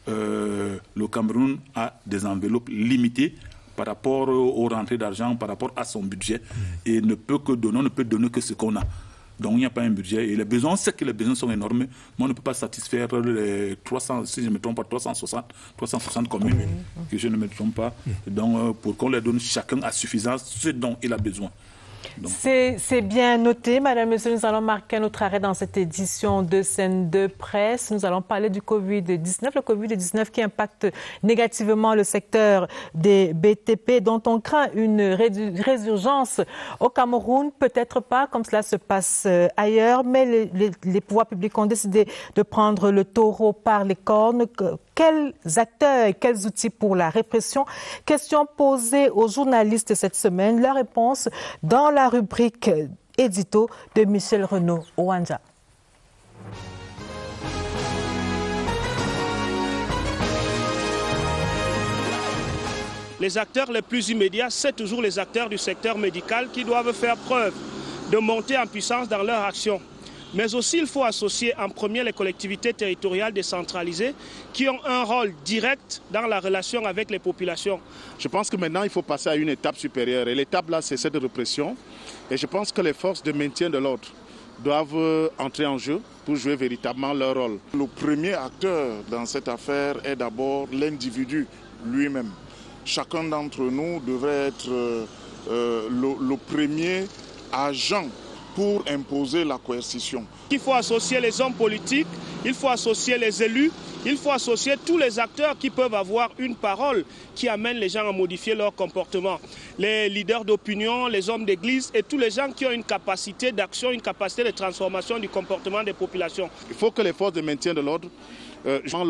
le Cameroun a des enveloppes limitées par rapport aux rentrées d'argent, par rapport à son budget. Et on ne peut donner que ce qu'on a. Donc il n'y a pas un budget. Et les besoins, c'est que les besoins sont énormes, mais on ne peut pas satisfaire les 300, si je ne me trompe pas, 360 communes, que je ne me trompe pas. Donc pour qu'on les donne chacun à suffisance ce dont il a besoin. C'est bien noté, Madame, Monsieur. Nous allons marquer notre arrêt dans cette édition de Scène de Presse. Nous allons parler du Covid-19, le Covid-19 qui impacte négativement le secteur des BTP, dont on craint une résurgence au Cameroun. Peut-être pas comme cela se passe ailleurs, mais les pouvoirs publics ont décidé de prendre le taureau par les cornes. Quels acteurs et quels outils pour la répression? Question posée aux journalistes cette semaine. La réponse dans la rubrique édito de Michel Renaud Ouanja. Les acteurs les plus immédiats, c'est toujours les acteurs du secteur médical qui doivent faire preuve de monter en puissance dans leur action. Mais aussi, il faut associer en premier les collectivités territoriales décentralisées qui ont un rôle direct dans la relation avec les populations. Je pense que maintenant, il faut passer à une étape supérieure. Et l'étape là, c'est cette répression. Et je pense que les forces de maintien de l'ordre doivent entrer en jeu pour jouer véritablement leur rôle. Le premier acteur dans cette affaire est d'abord l'individu lui-même. Chacun d'entre nous devrait être le premier agent pour imposer la coercition. Il faut associer les hommes politiques, il faut associer les élus, il faut associer tous les acteurs qui peuvent avoir une parole qui amène les gens à modifier leur comportement. Les leaders d'opinion, les hommes d'église et tous les gens qui ont une capacité d'action, une capacité de transformation du comportement des populations. Il faut que les forces de maintien de l'ordre jouent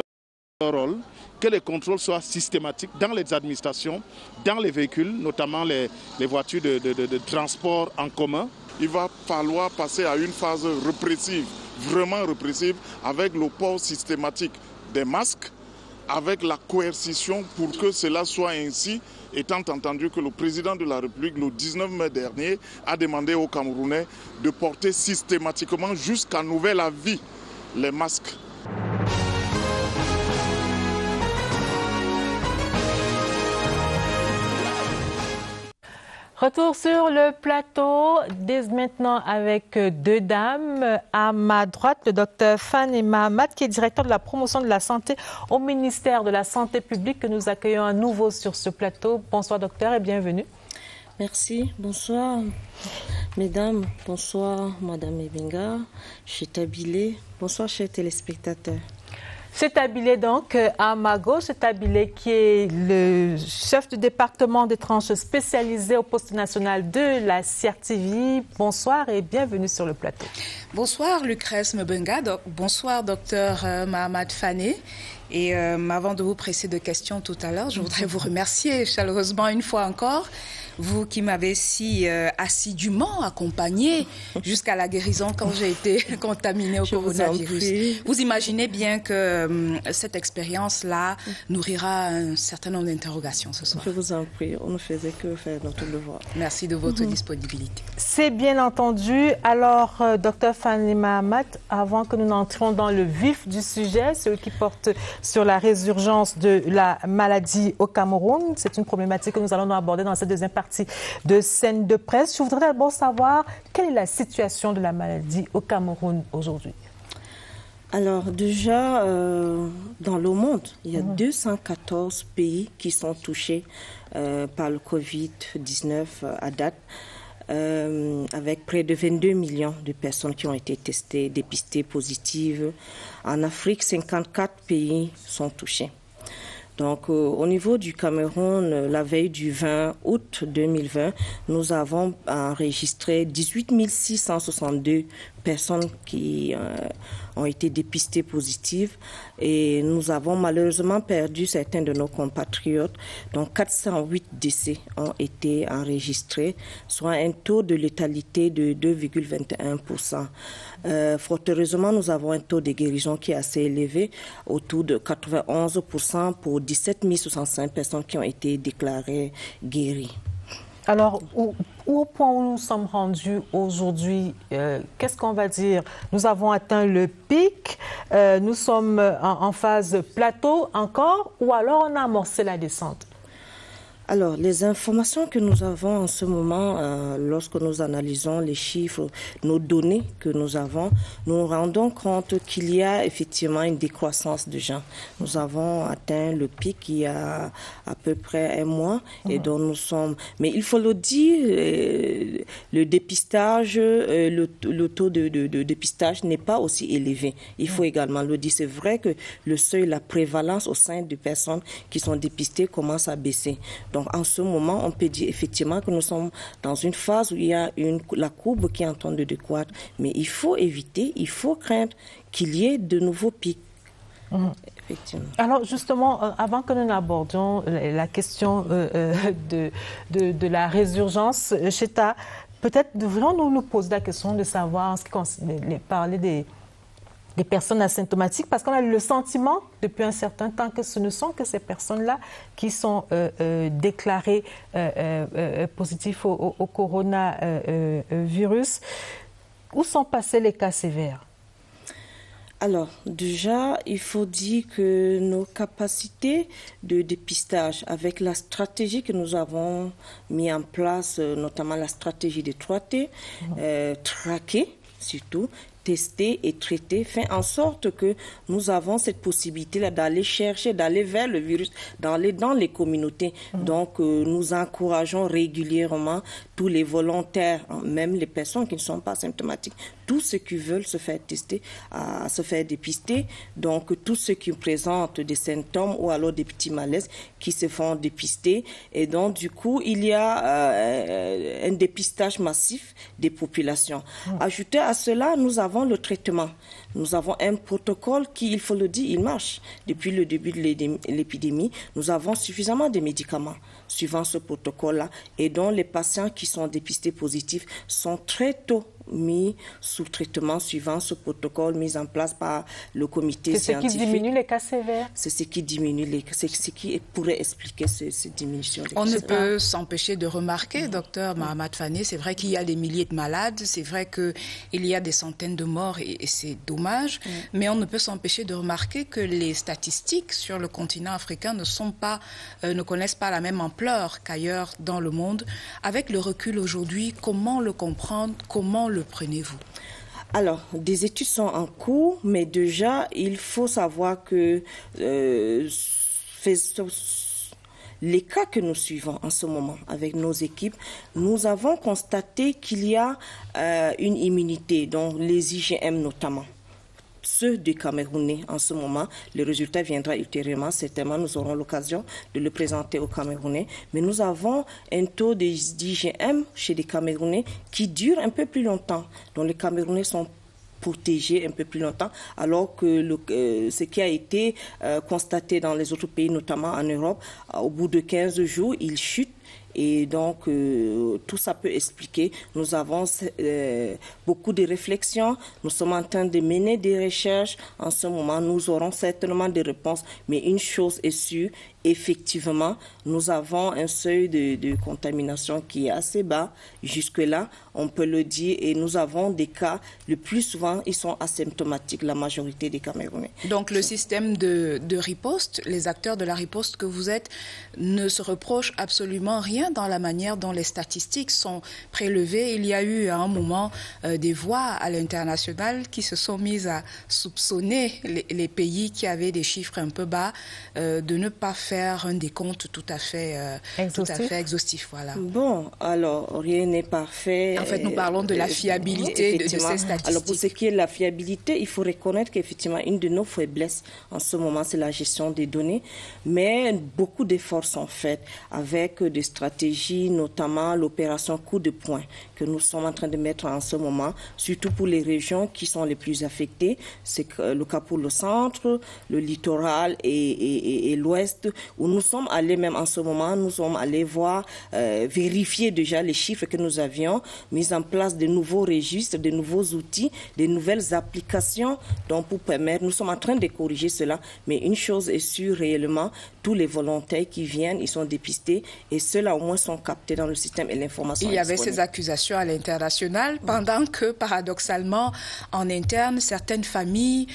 leur rôle, que les contrôles soient systématiques dans les administrations, dans les véhicules, notamment les voitures de transport en commun. Il va falloir passer à une phase répressive, vraiment répressive, avec le port systématique des masques, avec la coercition pour que cela soit ainsi, étant entendu que le président de la République, le 19 mai dernier, a demandé aux Camerounais de porter systématiquement jusqu'à nouvel avis les masques. Retour sur le plateau, dès maintenant avec deux dames. À ma droite, le docteur Fanny Mahamat, qui est directeur de la promotion de la santé au ministère de la Santé publique, que nous accueillons à nouveau sur ce plateau. Bonsoir docteur et bienvenue. Merci, bonsoir mesdames, bonsoir madame Ebenga, chez Tabilé, bonsoir chers téléspectateurs. C'est Tabilé donc à ma gauche, c'est Tabilé qui est le chef du département des tranches spécialisées au poste national de la CRTV. Bonsoir et bienvenue sur le plateau. Bonsoir Lucrèce Mbenga, bonsoir docteur Mahamat Fané. Et avant de vous presser de questions tout à l'heure, je voudrais vous remercier chaleureusement une fois encore Vous qui m'avez si assidûment accompagné jusqu'à la guérison quand j'ai été contaminée au coronavirus. Vous imaginez bien que cette expérience-là nourrira un certain nombre d'interrogations ce soir. Je vous en prie, on ne faisait que faire notre devoir. Merci de votre disponibilité. C'est bien entendu. Alors, Dr Fanny Mahamat, avant que nous n'entrions dans le vif du sujet, celui qui porte sur la résurgence de la maladie au Cameroun, c'est une problématique que nous allons aborder dans cette deuxième partie de Scène de presse. Je voudrais d'abord savoir quelle est la situation de la maladie au Cameroun aujourd'hui. Alors déjà, dans le monde, il y a 214 pays qui sont touchés par le Covid-19 à date, avec près de 22 millions de personnes qui ont été testées, dépistées positives. En Afrique, 54 pays sont touchés. Donc, au niveau du Cameroun, la veille du 20 août 2020, nous avons enregistré 18 662 personnes qui ont été dépistées positives et nous avons malheureusement perdu certains de nos compatriotes. Donc, 408 décès ont été enregistrés, soit un taux de létalité de 2,21%. Fort heureusement, nous avons un taux de guérison qui est assez élevé, autour de 91% pour 17 065 personnes qui ont été déclarées guéries. Alors, au point où nous sommes rendus aujourd'hui, qu'est-ce qu'on va dire? Nous avons atteint le pic, nous sommes en phase plateau encore, ou alors on a amorcé la descente? Alors, les informations que nous avons en ce moment, lorsque nous analysons les chiffres, nos données que nous avons, nous nous rendons compte qu'il y a effectivement une décroissance de gens. Nous avons atteint le pic il y a à peu près un mois et dont nous sommes... Mais il faut le dire, le dépistage, le taux de dépistage n'est pas aussi élevé. Il faut également le dire. C'est vrai que le seuil, la prévalence au sein des personnes qui sont dépistées commence à baisser. Donc, en ce moment, on peut dire effectivement que nous sommes dans une phase où il y a la courbe qui est en train de décroître. Mais il faut éviter, il faut craindre qu'il y ait de nouveaux pics. Effectivement. Alors, justement, avant que nous n'abordions la question de la résurgence, Cheta, peut-être devrions-nous nous poser la question de savoir, en ce qui concerne, parler des personnes asymptomatiques, parce qu'on a le sentiment depuis un certain temps que ce ne sont que ces personnes-là qui sont déclarées positifs au coronavirus. Où sont passés les cas sévères? Alors, déjà, il faut dire que nos capacités de dépistage, avec la stratégie que nous avons mis en place, notamment la stratégie de 3T, traquer surtout, tester et traiter, fait en sorte que nous avons cette possibilité-là d'aller chercher, d'aller vers le virus, d'aller dans les communautés. Donc, nous encourageons régulièrement tous les volontaires, même les personnes qui ne sont pas symptomatiques, tous ceux qui veulent se faire tester, à se faire dépister. Donc, tous ceux qui présentent des symptômes ou alors des petits malaises qui se font dépister. Et donc, du coup, il y a un dépistage massif des populations. Ajouté à cela, nous avons le traitement. Nous avons un protocole qui, il faut le dire, il marche. Depuis le début de l'épidémie, nous avons suffisamment de médicaments suivant ce protocole-là et dont les patients qui sont dépistés positifs sont très tôt mis sous traitement suivant ce protocole mis en place par le comité scientifique. C'est ce qui diminue les cas sévères? C'est ce qui diminue c'est ce qui pourrait expliquer cette diminution des cas sévères. On ne peut sévères. s'empêcher de remarquer, docteur Mahamat Fanny, c'est vrai qu'il y a des milliers de malades, c'est vrai qu'il y a des centaines de morts et c'est dommage, mais on ne peut s'empêcher de remarquer que les statistiques sur le continent africain ne connaissent pas la même ampleur qu'ailleurs dans le monde. Avec le recul aujourd'hui, comment le comprendre, comment le prenez-vous? Alors, des études sont en cours, mais déjà, il faut savoir que les cas que nous suivons en ce moment avec nos équipes, nous avons constaté qu'il y a une immunité, dont les IgM notamment. Ceux des Camerounais en ce moment, le résultat viendra ultérieurement, certainement nous aurons l'occasion de le présenter aux Camerounais, mais nous avons un taux d'IgM chez les Camerounais qui dure un peu plus longtemps, dont les Camerounais sont protégés un peu plus longtemps, alors que ce qui a été constaté dans les autres pays, notamment en Europe, au bout de 15 jours, il chute Et donc, tout ça peut expliquer. Nous avons beaucoup de réflexions. Nous sommes en train de mener des recherches. En ce moment, nous aurons certainement des réponses. Mais une chose est sûre, effectivement, nous avons un seuil de contamination qui est assez bas. Jusque-là, on peut le dire. Et nous avons des cas, le plus souvent, ils sont asymptomatiques, la majorité des Camerounais. Donc, le système de riposte, les acteurs de la riposte que vous êtes, ne se reprochent absolument rien dans la manière dont les statistiques sont prélevées. Il y a eu à un moment des voix à l'international qui se sont mises à soupçonner les pays qui avaient des chiffres un peu bas de ne pas faire un décompte tout à fait exhaustif. Voilà. Bon, alors rien n'est parfait. En fait, nous parlons de la fiabilité de ces statistiques. Alors pour ce qui est de la fiabilité, il faut reconnaître qu'effectivement, une de nos faiblesses en ce moment, c'est la gestion des données. Mais beaucoup d'efforts sont faits avec des stratégies, notamment l'opération coup de poing que nous sommes en train de mettre en ce moment, surtout pour les régions qui sont les plus affectées. C'est le cas pour le centre, le littoral et l'ouest, où nous sommes allés même en ce moment, nous sommes allés voir, vérifier déjà les chiffres que nous avions, mis en place de nouveaux registres, de nouveaux outils, de nouvelles applications, donc pour permettre, nous sommes en train de corriger cela, mais une chose est sûre réellement, tous les volontaires qui viennent, ils sont dépistés et ceux-là au moins sont captés dans le système et l'information. Il y avait ces accusations à l'international, pendant que paradoxalement, en interne, certaines familles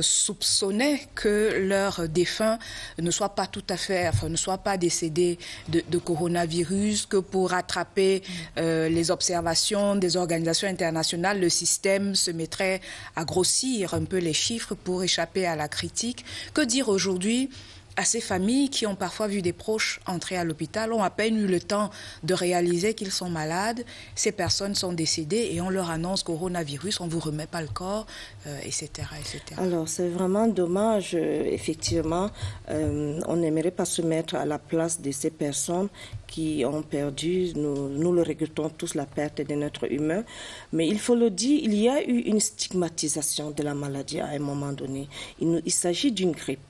soupçonnaient que leurs défunts ne soient pas tout à fait, ne soient pas décédés de coronavirus, que pour rattraper les observations des organisations internationales, le système se mettrait à grossir un peu les chiffres pour échapper à la critique. Que dire aujourd'hui à ces familles qui ont parfois vu des proches entrer à l'hôpital, ont à peine eu le temps de réaliser qu'ils sont malades, ces personnes sont décédées et on leur annonce coronavirus, on ne vous remet pas le corps, etc., etc. Alors c'est vraiment dommage, effectivement, on n'aimerait pas se mettre à la place de ces personnes qui ont perdu, nous le regrettons tous, la perte de notre humain, mais il faut le dire, il y a eu une stigmatisation de la maladie à un moment donné. Il s'agit d'une grippe.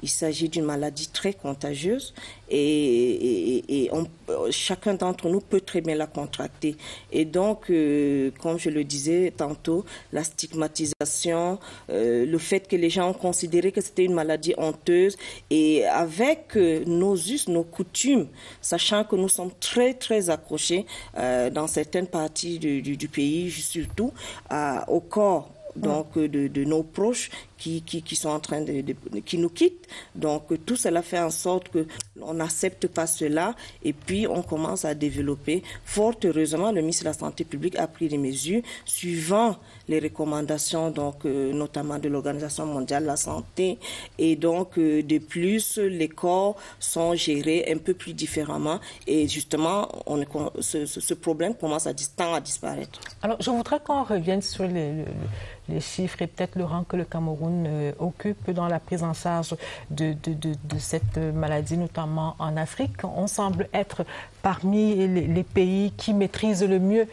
Il s'agit d'une maladie très contagieuse et chacun d'entre nous peut très bien la contracter. Et donc, comme je le disais tantôt, la stigmatisation, le fait que les gens ont considéré que c'était une maladie honteuse et avec nos us, nos coutumes, sachant que nous sommes très, très accrochés dans certaines parties du pays, surtout au corps. Donc de nos proches qui sont en train qui nous quittent. Donc tout cela fait en sorte que on n'accepte pas cela et puis on commence à développer. Fort heureusement, le ministre de la Santé publique a pris des mesures suivant les recommandations, donc notamment de l'Organisation mondiale de la santé. Et donc de plus, les corps sont gérés un peu plus différemment et justement ce problème commence à disparaître. Alors je voudrais qu'on revienne sur les chiffres et peut-être le rang que le Cameroun occupe dans la prise en charge de cette maladie, notamment en Afrique. On semble être parmi les pays qui maîtrisent le mieux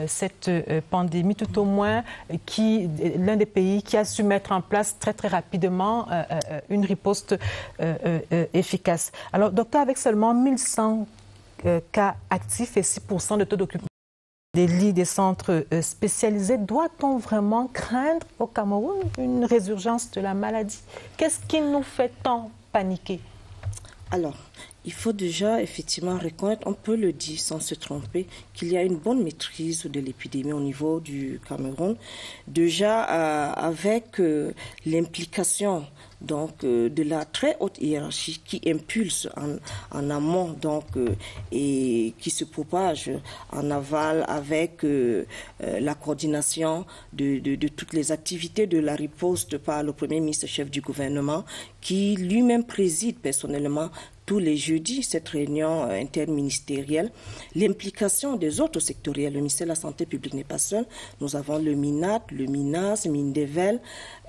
cette pandémie, tout au moins l'un des pays qui a su mettre en place très très rapidement une riposte efficace. Alors, docteur, avec seulement 1100 cas actifs et 6% de taux d'occupation des lits des centres spécialisés, doit-on vraiment craindre au Cameroun une résurgence de la maladie? Qu'est-ce qui nous fait tant paniquer? Alors, il faut déjà effectivement reconnaître, on peut le dire sans se tromper, qu'il y a une bonne maîtrise de l'épidémie au niveau du Cameroun. Déjà avec l'implication donc de la très haute hiérarchie qui impulse en amont donc et qui se propage en aval avec la coordination de toutes les activités de la riposte par le Premier ministre chef du gouvernement qui lui-même préside personnellement tous les jeudis cette réunion interministérielle. L'implication des autres sectoriels, le ministère de la Santé publique n'est pas seul. Nous avons le MINAT, le MINAS, MINDEVEL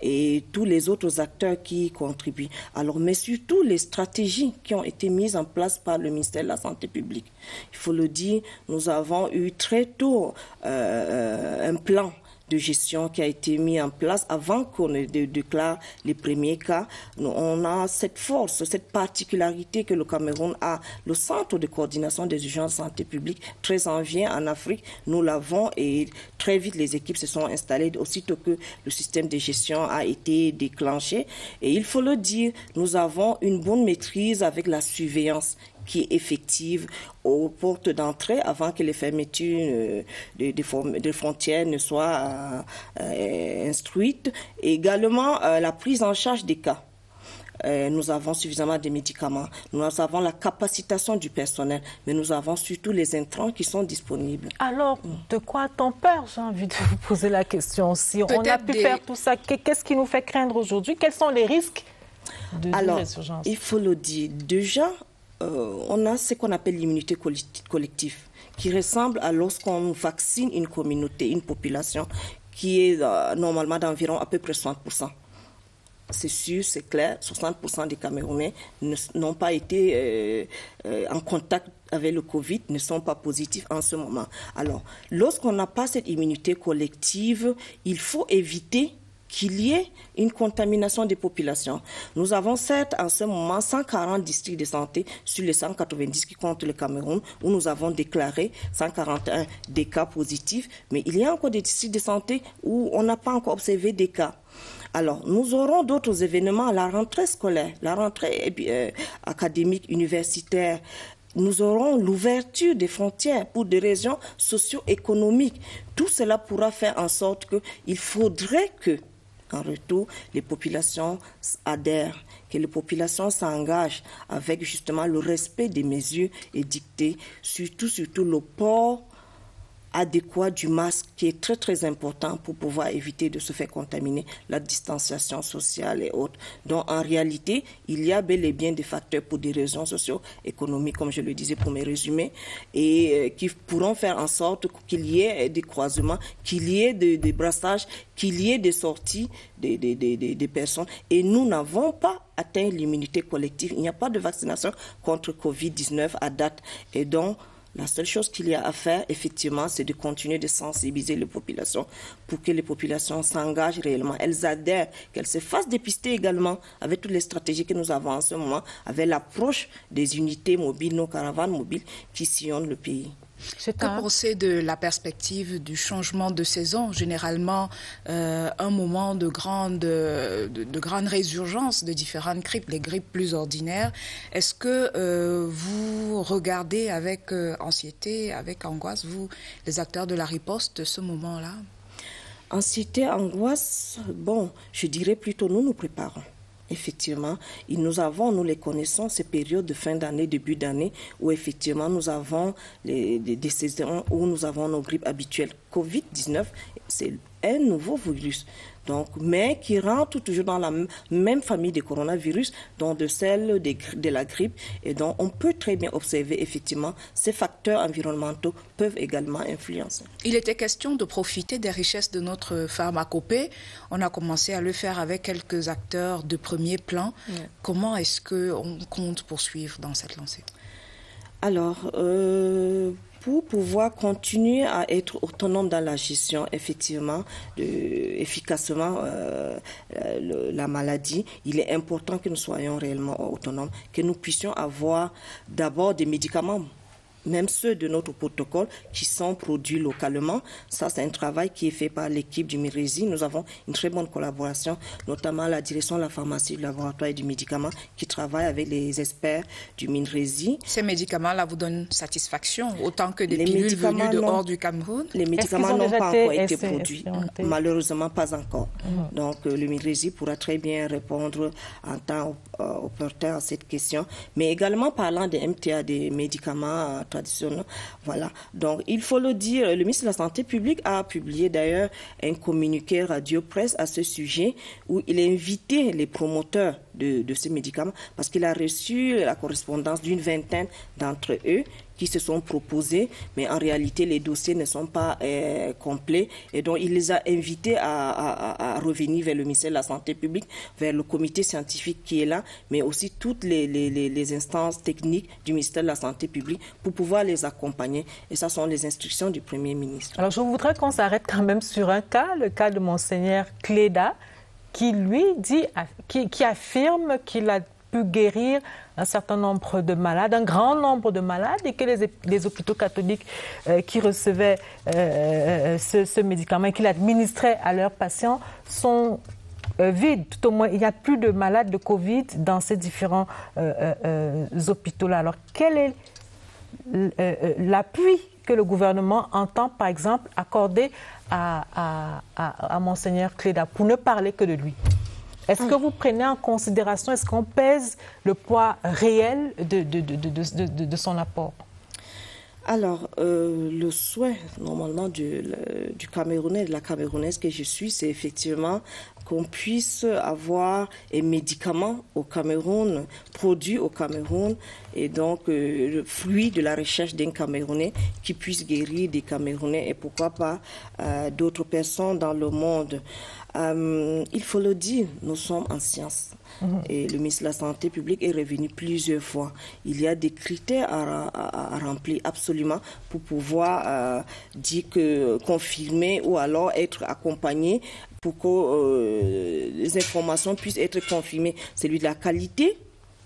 et tous les autres acteurs qui contribuent. Alors, mais surtout les stratégies qui ont été mises en place par le ministère de la Santé publique. Il faut le dire, nous avons eu très tôt un plan de gestion qui a été mis en place avant qu'on ne déclare les premiers cas. On a cette force, cette particularité que le Cameroun a. Le centre de coordination des urgences de santé publique, très envié en Afrique, nous l'avons et très vite les équipes se sont installées aussitôt que le système de gestion a été déclenché. Et il faut le dire, nous avons une bonne maîtrise avec la surveillance qui est effective aux portes d'entrée avant que les fermetures des frontières ne soient instruites. Et également, la prise en charge des cas. Nous avons suffisamment de médicaments, nous avons la capacitation du personnel, mais nous avons surtout les intrants qui sont disponibles. Alors, de quoi a-t-on peur? J'ai envie de vous poser la question. Si on a pu faire tout ça, qu'est-ce qui nous fait craindre aujourd'hui? Quels sont les risques de résurgence? Il faut le dire. Déjà, on a ce qu'on appelle l'immunité collective, qui ressemble à lorsqu'on vaccine une communauté, une population, qui est normalement d'environ à peu près 60%. C'est sûr, c'est clair, 60% des Camerounais n'ont pas été en contact avec le Covid, ne sont pas positifs en ce moment. Alors, lorsqu'on n'a pas cette immunité collective, il faut éviter qu'il y ait une contamination des populations. Nous avons certes en ce moment 140 districts de santé sur les 190 qui comptent le Cameroun, où nous avons déclaré 141 des cas positifs, mais il y a encore des districts de santé où on n'a pas encore observé des cas. Alors, nous aurons d'autres événements à la rentrée scolaire, la rentrée académique, universitaire. Nous aurons l'ouverture des frontières pour des raisons socio-économiques. Tout cela pourra faire en sorte qu'il faudrait que, en retour, les populations adhèrent, que les populations s'engagent avec justement le respect des mesures édictées, surtout le port adéquat du masque qui est très très important pour pouvoir éviter de se faire contaminer, la distanciation sociale et autres. Donc en réalité, il y a bel et bien des facteurs pour des raisons socio-économiques, comme je le disais pour mes résumés, et qui pourront faire en sorte qu'il y ait des croisements, qu'il y ait des brassages, qu'il y ait des sorties des personnes. Et nous n'avons pas atteint l'immunité collective. Il n'y a pas de vaccination contre Covid-19 à date. Et donc, la seule chose qu'il y a à faire, effectivement, c'est de continuer de sensibiliser les populations pour que les populations s'engagent réellement. Elles adhèrent, qu'elles se fassent dépister également avec toutes les stratégies que nous avons en ce moment, avec l'approche des unités mobiles, nos caravanes mobiles qui sillonnent le pays. Que penser de la perspective du changement de saison? Généralement, un moment de grande résurgence de différentes grippes, les grippes plus ordinaires. Est-ce que vous regardez avec anxiété, avec angoisse, vous, les acteurs de la riposte, ce moment-là? Anxiété, angoisse, bon, je dirais plutôt nous préparons. Effectivement, nous les connaissons, ces périodes de fin d'année, début d'année, où effectivement nous avons des saisons où nous avons nos grippes habituelles. Covid-19, c'est un nouveau virus, donc, mais qui rentre toujours dans la même famille des coronavirus, donc de celle de la grippe, et donc on peut très bien observer effectivement ces facteurs environnementaux peuvent également influencer. Il était question de profiter des richesses de notre pharmacopée. On a commencé à le faire avec quelques acteurs de premier plan. Ouais. Comment est-ce qu'on compte poursuivre dans cette lancée? Alors, pour pouvoir continuer à être autonome dans la gestion, effectivement, efficacement la maladie, il est important que nous soyons réellement autonomes, que nous puissions avoir d'abord des médicaments, même ceux de notre protocole qui sont produits localement. Ça, c'est un travail qui est fait par l'équipe du MINRESI. Nous avons une très bonne collaboration, notamment la direction de la pharmacie, du laboratoire et du médicament qui travaille avec les experts du MINRESI. Ces médicaments-là vous donnent satisfaction, autant que des pilules venues dehors du Cameroun? Les médicaments n'ont pas encore été produits. Malheureusement, pas encore. Donc, le MINRESI pourra très bien répondre en temps opportun à cette question. Mais également, parlant des MTA, des médicaments traditionnels, voilà. Donc, il faut le dire, le ministre de la Santé publique a publié d'ailleurs un communiqué radio-presse à ce sujet où il a invité les promoteurs de ces médicaments parce qu'il a reçu la correspondance d'une vingtaine d'entre eux qui se sont proposés, mais en réalité, les dossiers ne sont pas complets. Et donc, il les a invités à revenir vers le ministère de la Santé publique, vers le comité scientifique qui est là, mais aussi toutes les instances techniques du ministère de la Santé publique pour pouvoir les accompagner. Et ça sont les instructions du Premier ministre. Alors, je voudrais qu'on s'arrête quand même sur un cas, le cas de Monseigneur Cléda, qui lui dit, qui affirme qu'il a pu guérir un certain nombre de malades, un grand nombre de malades, et que les hôpitaux catholiques qui recevaient ce médicament et qu'il administrait à leurs patients sont vides. Tout au moins, il n'y a plus de malades de Covid dans ces différents hôpitaux-là. Alors, quel est l'appui que le gouvernement entend, par exemple, accorder à Monseigneur Cléda, pour ne parler que de lui? Est-ce que vous prenez en considération, est-ce qu'on pèse le poids réel de son apport? Alors, le souhait, normalement, du Camerounais et de la Camerounaise que je suis, c'est effectivement qu'on puisse avoir des médicaments au Cameroun, produits au Cameroun, et donc le fruit de la recherche d'un Camerounais qui puisse guérir des Camerounais et pourquoi pas d'autres personnes dans le monde. Il faut le dire, nous sommes en science. Et le ministre de la Santé publique est revenu plusieurs fois. Il y a des critères à remplir absolument pour pouvoir confirmer ou alors être accompagné pour que les informations puissent être confirmées. Celui de la qualité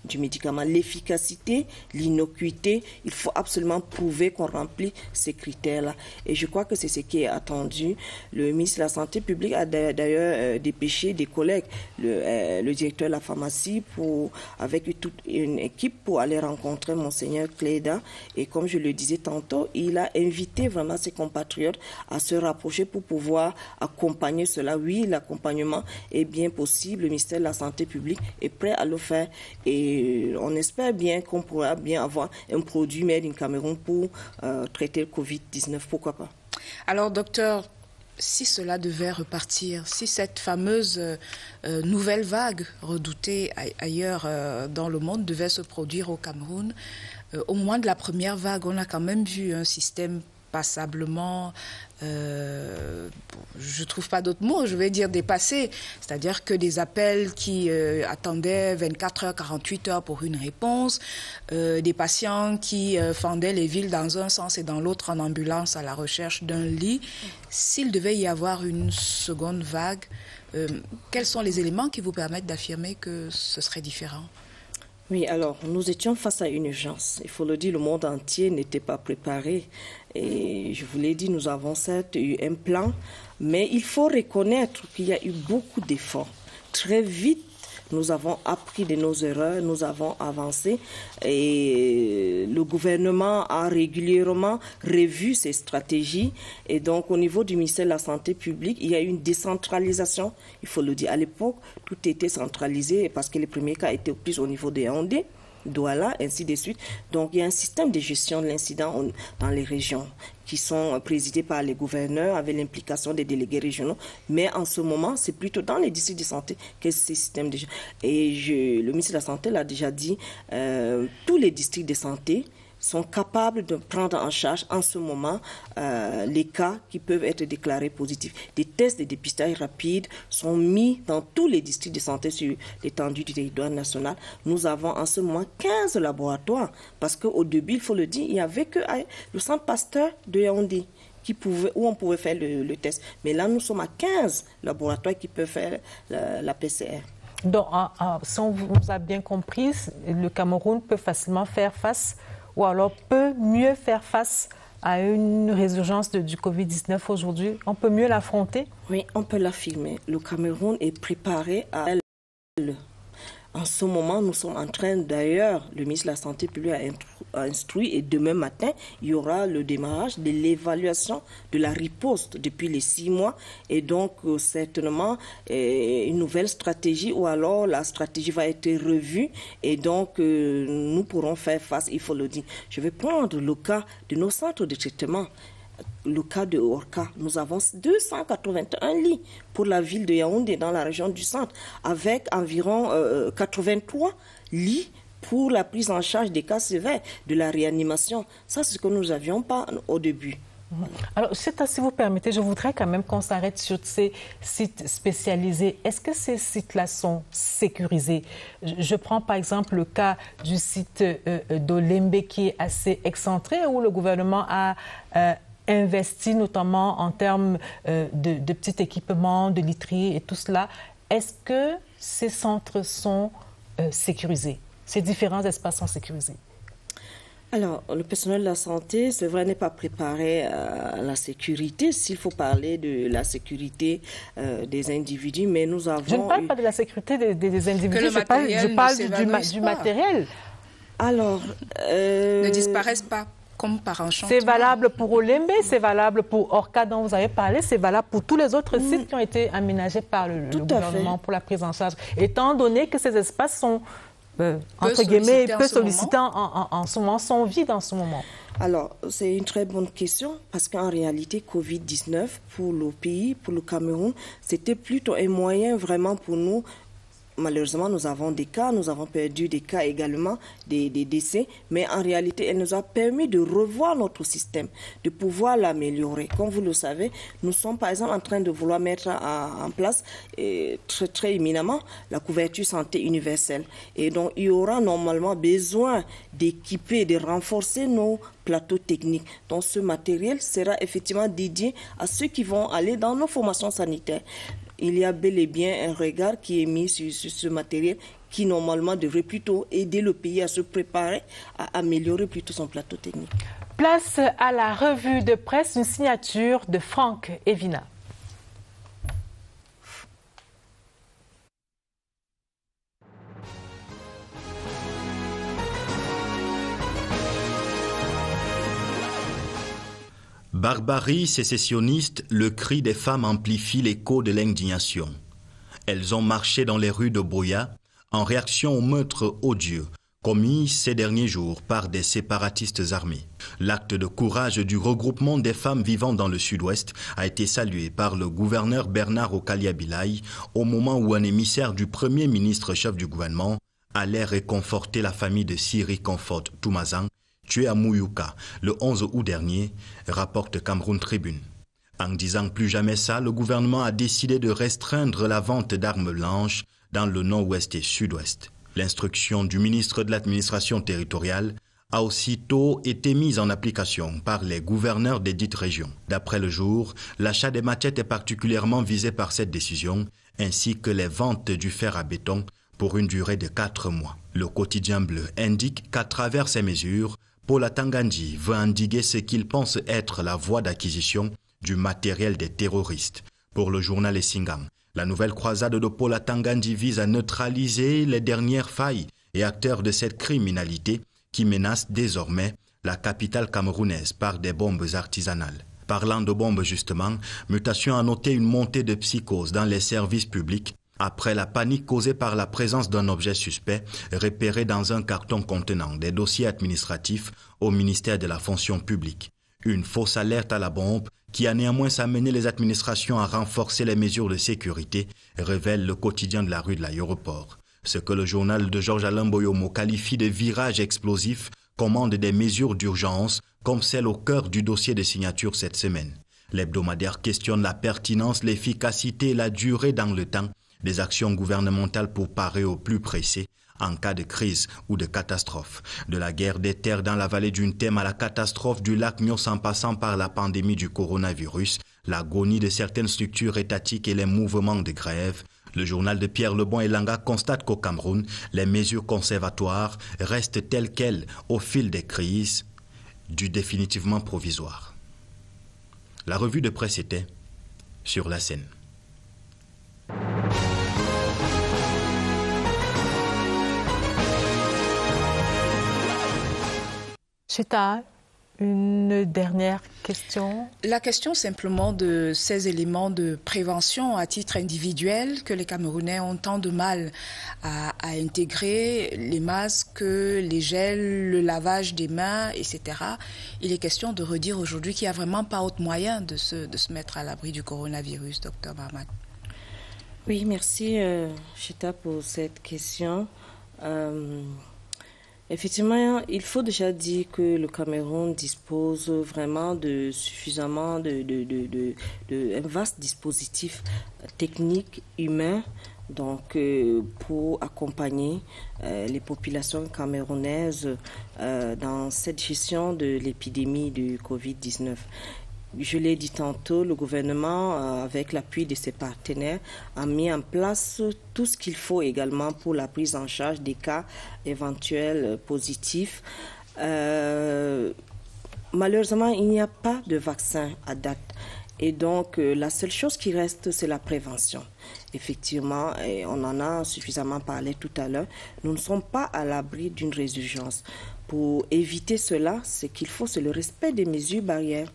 du médicament, l'efficacité, l'innocuité, il faut absolument prouver qu'on remplit ces critères-là. Et je crois que c'est ce qui est attendu. Le ministre de la Santé publique a d'ailleurs dépêché des collègues, le directeur de la pharmacie, avec toute une équipe pour aller rencontrer Monseigneur Cléda. Et comme je le disais tantôt, il a invité vraiment ses compatriotes à se rapprocher pour pouvoir accompagner cela. Oui, l'accompagnement est bien possible. Le ministère de la Santé publique est prêt à le faire. Et on espère bien qu'on pourra bien avoir un produit made in Cameroun pour traiter le Covid-19. Pourquoi pas? Alors, docteur, si cela devait repartir, si cette fameuse nouvelle vague redoutée ailleurs dans le monde devait se produire au Cameroun, au moment de la première vague, on a quand même vu un système passablement, je ne trouve pas d'autres mots, je vais dire dépassé. C'est-à-dire que des appels qui attendaient 24 heures, 48 heures pour une réponse, des patients qui fendaient les villes dans un sens et dans l'autre en ambulance à la recherche d'un lit. S'il devait y avoir une seconde vague, quels sont les éléments qui vous permettent d'affirmer que ce serait différent? Oui, alors, nous étions face à une urgence. Il faut le dire, le monde entier n'était pas préparé. Et je vous l'ai dit, nous avons certes eu un plan, mais il faut reconnaître qu'il y a eu beaucoup d'efforts. Très vite, nous avons appris de nos erreurs, nous avons avancé et le gouvernement a régulièrement revu ses stratégies. Et donc, au niveau du ministère de la Santé publique, il y a eu une décentralisation. Il faut le dire, à l'époque, tout était centralisé parce que les premiers cas étaient plus au niveau de Yaoundé, Douala, ainsi de suite. Donc, il y a un système de gestion de l'incident dans les régions qui sont présidés par les gouverneurs avec l'implication des délégués régionaux. Mais en ce moment, c'est plutôt dans les districts de santé que ces systèmes de gestion. Et le ministre de la Santé l'a déjà dit, tous les districts de santé sont capables de prendre en charge en ce moment les cas qui peuvent être déclarés positifs. Des tests de dépistage rapides sont mis dans tous les districts de santé sur l'étendue du territoire national. Nous avons en ce moment 15 laboratoires parce qu'au début, il faut le dire, il n'y avait que le centre Pasteur de Yaoundé où on pouvait faire le test. Mais là, nous sommes à 15 laboratoires qui peuvent faire la PCR. Donc, si on vous a bien compris, le Cameroun peut facilement faire face ou alors peut mieux faire face à une résurgence du Covid-19 aujourd'hui? On peut mieux l'affronter? Oui, on peut l'affirmer. Le Cameroun est préparé à elle. En ce moment, nous sommes en train, d'ailleurs, le ministre de la Santé publique a instruit et demain matin, il y aura le démarrage de l'évaluation de la riposte depuis les 6 mois et donc certainement une nouvelle stratégie ou alors la stratégie va être revue et donc nous pourrons faire face, il faut le dire. Je vais prendre le cas de nos centres de traitement. Le cas de Orca, nous avons 281 lits pour la ville de Yaoundé dans la région du centre, avec environ 83 lits pour la prise en charge des cas sévères, de la réanimation. Ça, c'est ce que nous n'avions pas au début. Alors, si vous permettez, je voudrais quand même qu'on s'arrête sur ces sites spécialisés. Est-ce que ces sites-là sont sécurisés? Je prends par exemple le cas du site d'Olembe qui est assez excentré, où le gouvernement a investi notamment en termes de petits équipements, de literie et tout cela. Est-ce que ces centres sont sécurisés? Ces différents espaces sont sécurisés? Alors, le personnel de la santé, c'est vrai, n'est pas préparé à la sécurité, s'il faut parler de la sécurité des individus, mais nous avons... Je ne parle pas de la sécurité des individus, je parle du matériel. Alors... Ne disparaissent pas. Comme par enchantement. C'est valable pour Olembe, c'est valable pour Orca dont vous avez parlé, c'est valable pour tous les autres sites qui ont été aménagés par le gouvernement pour la prise en charge. Étant donné que ces espaces sont, entre guillemets, peu sollicitants en ce moment, sont vides en ce moment. Alors, c'est une très bonne question parce qu'en réalité, Covid-19, pour le pays, pour le Cameroun, c'était plutôt un moyen vraiment pour nous. Malheureusement, nous avons des cas, nous avons perdu des cas également, des décès, mais en réalité, elle nous a permis de revoir notre système, de pouvoir l'améliorer. Comme vous le savez, nous sommes par exemple en train de vouloir mettre en place très éminemment la couverture santé universelle. Et donc, il y aura normalement besoin d'équiper, de renforcer nos plateaux techniques. Donc, ce matériel sera effectivement dédié à ceux qui vont aller dans nos formations sanitaires. Il y a bel et bien un regard qui est mis sur ce matériel qui normalement devrait plutôt aider le pays à se préparer, à améliorer plutôt son plateau technique. Place à la revue de presse, une signature de Franck Evina. Barbarie sécessionniste, le cri des femmes amplifie l'écho de l'indignation. Elles ont marché dans les rues de Buea en réaction au meurtre odieux commis ces derniers jours par des séparatistes armés. L'acte de courage du regroupement des femmes vivant dans le sud-ouest a été salué par le gouverneur Bernard Okalia-Bilaye au moment où un émissaire du premier ministre chef du gouvernement allait réconforter la famille de Siri Comfort Toumazan, tué à Mouyouka le 11 août dernier, rapporte Cameroun Tribune. En disant plus jamais ça, le gouvernement a décidé de restreindre la vente d'armes blanches dans le nord-ouest et sud-ouest. L'instruction du ministre de l'administration territoriale a aussitôt été mise en application par les gouverneurs des dites régions. D'après Le Jour, l'achat des machettes est particulièrement visé par cette décision, ainsi que les ventes du fer à béton pour une durée de 4 mois. Le quotidien bleu indique qu'à travers ces mesures, Paula Tangandji veut endiguer ce qu'il pense être la voie d'acquisition du matériel des terroristes. Pour le journal Essingam, la nouvelle croisade de Paula Tangandji vise à neutraliser les dernières failles et acteurs de cette criminalité qui menace désormais la capitale camerounaise par des bombes artisanales. Parlant de bombes justement, Mutation a noté une montée de psychose dans les services publics après la panique causée par la présence d'un objet suspect repéré dans un carton contenant des dossiers administratifs au ministère de la fonction publique. Une fausse alerte à la bombe qui a néanmoins amené les administrations à renforcer les mesures de sécurité, révèle le quotidien de la rue de l'aéroport. Ce que le journal de Georges-Alain Boyomo qualifie de virage explosif commande des mesures d'urgence comme celle au cœur du dossier de signature cette semaine. L'hebdomadaire questionne la pertinence, l'efficacité et la durée dans le temps des actions gouvernementales pour parer au plus pressé en cas de crise ou de catastrophe. De la guerre des terres dans la vallée d'une Thème à la catastrophe du lac Nyos en passant par la pandémie du coronavirus, l'agonie de certaines structures étatiques et les mouvements de grève, le journal de Pierre Lebon et Langa constate qu'au Cameroun, les mesures conservatoires restent telles quelles au fil des crises, du définitivement provisoire. La revue de presse était sur la scène. Chita, une dernière question. La question simplement de ces éléments de prévention à titre individuel que les Camerounais ont tant de mal à intégrer, les masques, les gels, le lavage des mains, etc. Il est question de redire aujourd'hui qu'il n'y a vraiment pas autre moyen de se mettre à l'abri du coronavirus, Dr Mahamat. Oui, merci Chita pour cette question. Effectivement, il faut déjà dire que le Cameroun dispose vraiment de suffisamment un vaste dispositif technique, humain, donc pour accompagner les populations camerounaises dans cette gestion de l'épidémie du Covid-19. Je l'ai dit tantôt, le gouvernement, avec l'appui de ses partenaires, a mis en place tout ce qu'il faut également pour la prise en charge des cas éventuels positifs. Malheureusement, il n'y a pas de vaccin à date. Et donc, la seule chose qui reste, c'est la prévention. Effectivement, et on en a suffisamment parlé tout à l'heure, nous ne sommes pas à l'abri d'une résurgence. Pour éviter cela, ce qu'il faut, c'est le respect des mesures barrières.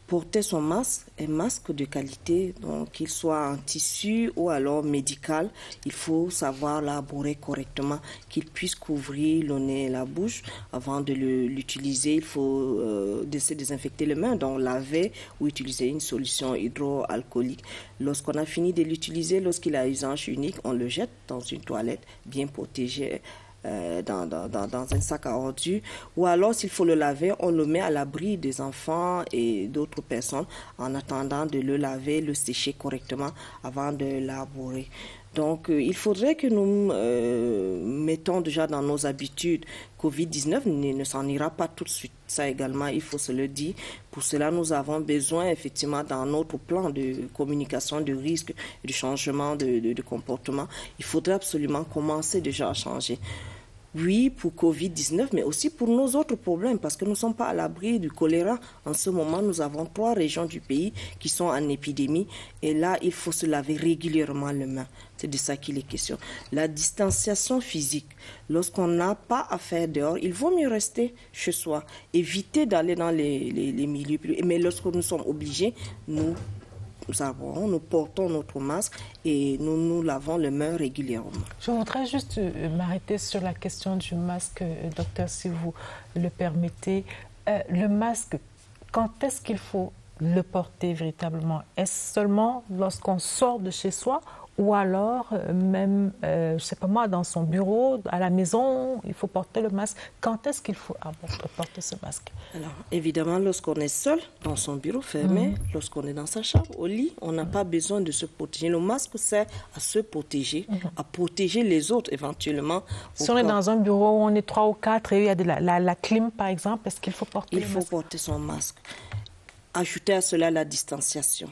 Porter son masque, un masque de qualité, donc qu'il soit en tissu ou alors médical, il faut savoir l'élaborer correctement, qu'il puisse couvrir le nez et la bouche. Avant de l'utiliser, il faut se désinfecter les mains, donc laver ou utiliser une solution hydroalcoolique. Lorsqu'on a fini de l'utiliser, lorsqu'il a usage unique, on le jette dans une toilette bien protégée. Dans un sac à ordures, ou alors s'il faut le laver, on le met à l'abri des enfants et d'autres personnes en attendant de le laver, le sécher correctement avant de l'élaborer. Donc, il faudrait que nous mettons déjà dans nos habitudes. Covid-19 ne s'en ira pas tout de suite. Ça également, il faut se le dire. Pour cela, nous avons besoin, effectivement, dans notre plan de communication de risque, de changement de comportement, il faudrait absolument commencer déjà à changer. Oui, pour Covid-19, mais aussi pour nos autres problèmes, parce que nous ne sommes pas à l'abri du choléra. En ce moment, nous avons 3 régions du pays qui sont en épidémie. Et là, il faut se laver régulièrement les mains. C'est de ça qu'il est question. La distanciation physique, lorsqu'on n'a pas à faire dehors, il vaut mieux rester chez soi. Éviter d'aller dans les milieux plus... Mais lorsque nous sommes obligés, nous portons notre masque et nous lavons les mains régulièrement. Je voudrais juste m'arrêter sur la question du masque, docteur, si vous le permettez. Le masque, quand est-ce qu'il faut le porter véritablement? Est-ce seulement lorsqu'on sort de chez soi ou alors même, je ne sais pas moi, dans son bureau, à la maison, il faut porter le masque? Quand est-ce qu'il faut porter ce masque? Alors, évidemment, lorsqu'on est seul, dans son bureau fermé, lorsqu'on est dans sa chambre, au lit, on n'a pas besoin de se protéger. Le masque sert à se protéger, à protéger les autres éventuellement. Si on est dans un bureau où on est 3 ou 4 et il y a la clim, par exemple, est-ce qu'il faut porter le masque? Il faut porter son masque. Ajouter à cela la distanciation.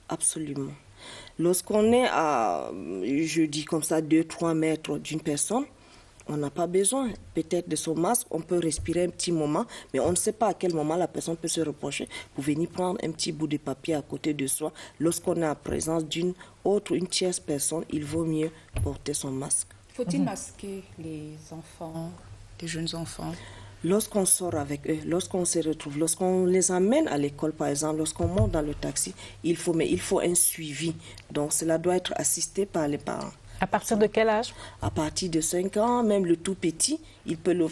Absolument. Lorsqu'on est à, je dis comme ça, 2-3 mètres d'une personne, on n'a pas besoin peut-être de son masque. On peut respirer un petit moment, mais on ne sait pas à quel moment la personne peut se reprocher pour venir prendre un petit bout de papier à côté de soi. Lorsqu'on est en présence d'une tierce personne, il vaut mieux porter son masque. Faut-il masquer les enfants, les jeunes enfants? Lorsqu'on sort avec eux, lorsqu'on se retrouve, lorsqu'on les amène à l'école, par exemple, lorsqu'on monte dans le taxi, il faut un suivi. Donc, cela doit être assisté par les parents. À partir de quel âge? À partir de 5 ans, même le tout petit, il peut le...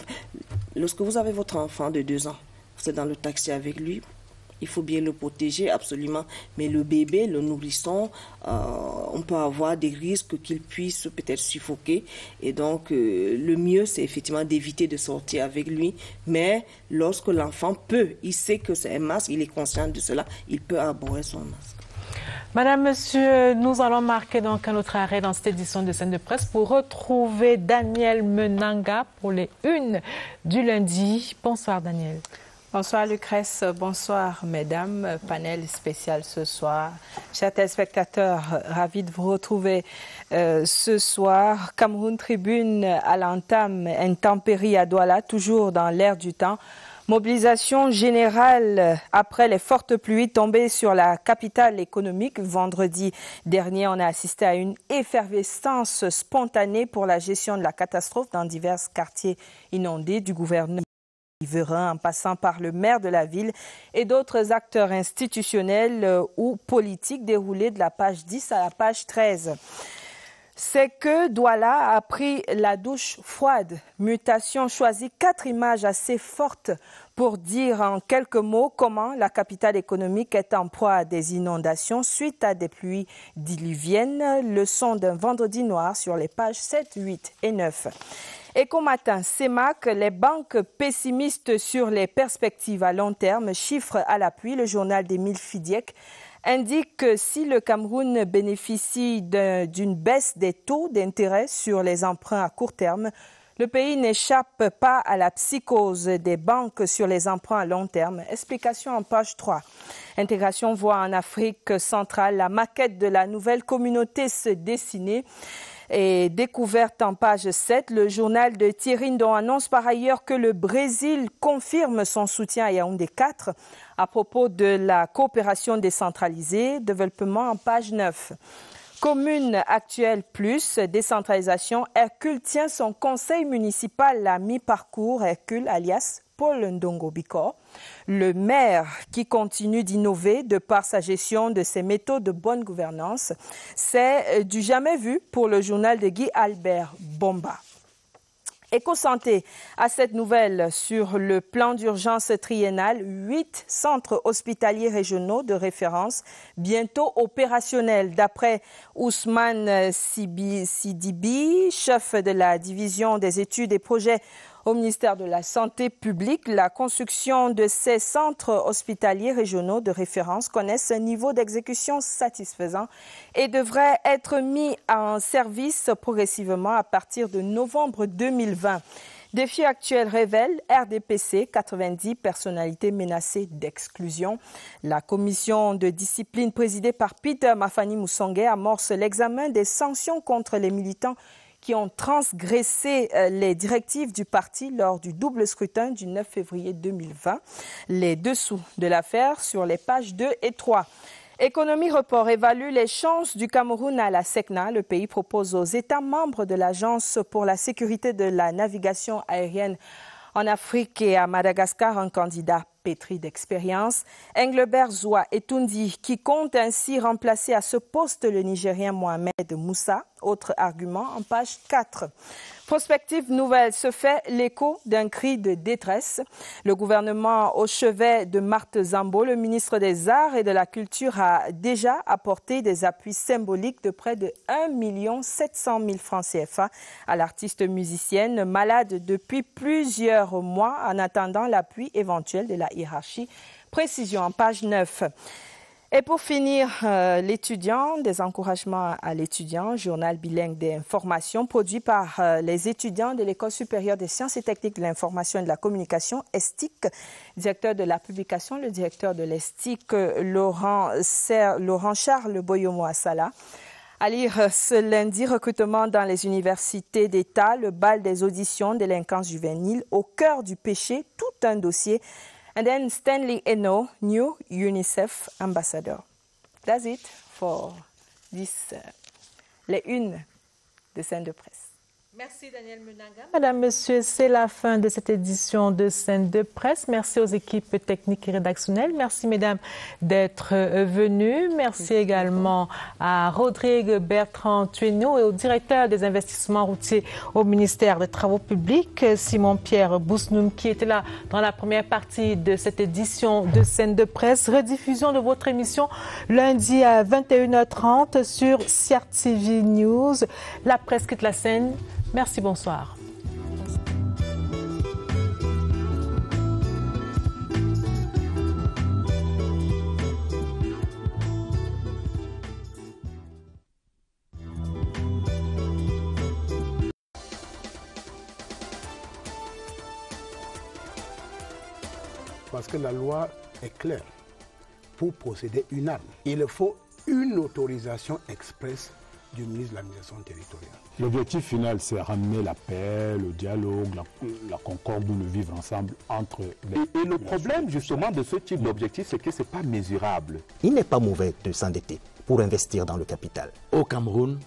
Lorsque vous avez votre enfant de 2 ans, vous êtes dans le taxi avec lui, il faut bien le protéger, absolument. Mais le bébé, le nourrisson, on peut avoir des risques qu'il puisse peut-être suffoquer. Et donc, le mieux, c'est effectivement d'éviter de sortir avec lui. Mais lorsque l'enfant il sait que c'est un masque, il est conscient de cela, il peut arborer son masque. Madame, Monsieur, nous allons marquer donc un autre arrêt dans cette édition de Scène de Presse pour retrouver Daniel Menanga pour les 1 du lundi. Bonsoir, Daniel. Bonsoir Lucrèce, bonsoir mesdames, panel spécial ce soir. Chers téléspectateurs, ravis de vous retrouver ce soir. Cameroun Tribune à l'entame, intempérie à Douala, toujours dans l'air du temps. Mobilisation générale après les fortes pluies tombées sur la capitale économique. Vendredi dernier, on a assisté à une effervescence spontanée pour la gestion de la catastrophe dans divers quartiers inondés du gouvernement. En passant par le maire de la ville et d'autres acteurs institutionnels ou politiques déroulés de la page 10 à la page 13. C'est que Douala a pris la douche froide. Mutation choisit 4 images assez fortes pour dire en quelques mots comment la capitale économique est en proie à des inondations suite à des pluies diluviennes. Leçon d'un vendredi noir sur les pages 7, 8 et 9. Ecomatin, CEMAC, les banques pessimistes sur les perspectives à long terme, chiffres à l'appui, le journal d'Émile Fidiek indique que si le Cameroun bénéficie d'une baisse des taux d'intérêt sur les emprunts à court terme, le pays n'échappe pas à la psychose des banques sur les emprunts à long terme. Explication en page 3. Intégration voit en Afrique centrale la maquette de la nouvelle communauté se dessiner. Et découverte en page 7, le journal de Thierry Ndon annonce par ailleurs que le Brésil confirme son soutien à Yaoundé 4 à propos de la coopération décentralisée, développement en page 9. Commune actuelle plus décentralisation, Hercule tient son conseil municipal à mi-parcours, Hercule alias Paul Ndongo Bikor. Le maire qui continue d'innover de par sa gestion de ses méthodes de bonne gouvernance, c'est du jamais vu pour le journal de Guy Albert Bomba. Éco-santé, à cette nouvelle sur le plan d'urgence triennal, 8 centres hospitaliers régionaux de référence bientôt opérationnels. D'après Ousmane Sidibi, chef de la division des études et projets au ministère de la Santé publique, la construction de ces centres hospitaliers régionaux de référence connaissent un niveau d'exécution satisfaisant et devrait être mis en service progressivement à partir de novembre 2020. Défi actuel révèle RDPC, 90 personnalités menacées d'exclusion. La commission de discipline présidée par Peter Mafani Moussongue amorce l'examen des sanctions contre les militants qui ont transgressé les directives du parti lors du double scrutin du 9 février 2020. Les dessous de l'affaire sur les pages 2 et 3. Économie Report évalue les chances du Cameroun à la SECNA. Le pays propose aux États membres de l'Agence pour la sécurité de la navigation aérienne en Afrique et à Madagascar un candidat pétri d'expérience. Englebert Zoua Etundi, qui compte ainsi remplacer à ce poste le Nigérien Mohamed Moussa. Autre argument en page 4. Prospective nouvelle se fait l'écho d'un cri de détresse. Le gouvernement au chevet de Marthe Zambo, le ministre des Arts et de la Culture, a déjà apporté des appuis symboliques de près de 1 700 000 francs CFA à l'artiste musicienne malade depuis plusieurs mois en attendant l'appui éventuel de la hiérarchie. Précision en page 9. Et pour finir, l'étudiant, des encouragements à l'étudiant, journal bilingue d'information produit par les étudiants de l'École supérieure des sciences et techniques de l'information et de la communication, ESTIC, directeur de la publication, le directeur de l'ESTIC, Laurent Charles Boyomo Assala. À lire ce lundi, recrutement dans les universités d'État, le bal des auditions, délinquance juvénile, au cœur du péché, tout un dossier. And then Stanley Eno, new UNICEF ambassador. That's it for this, les unes de Scène de Presse. Merci Daniel Munanga. Madame, Monsieur, c'est la fin de cette édition de Scène de Presse. Merci aux équipes techniques et rédactionnelles. Merci, mesdames, d'être venues. Merci également à Rodrigue Bertrand-Tueno et au directeur des investissements routiers au ministère des Travaux publics, Simon-Pierre Bousnoum, qui était là dans la première partie de cette édition de Scène de Presse. Rediffusion de votre émission lundi à 21h30 sur CRTV News. La presse quitte la scène. Merci, bonsoir. Parce que la loi est claire. Pour posséder une arme, il faut une autorisation expresse du ministre de l'administration territoriale. L'objectif final, c'est ramener la paix, le dialogue, la concorde, le vivre ensemble entre les... Et le problème justement de ce type d'objectif, c'est que ce n'est pas mesurable. Il n'est pas mauvais de s'endetter pour investir dans le capital. Au Cameroun,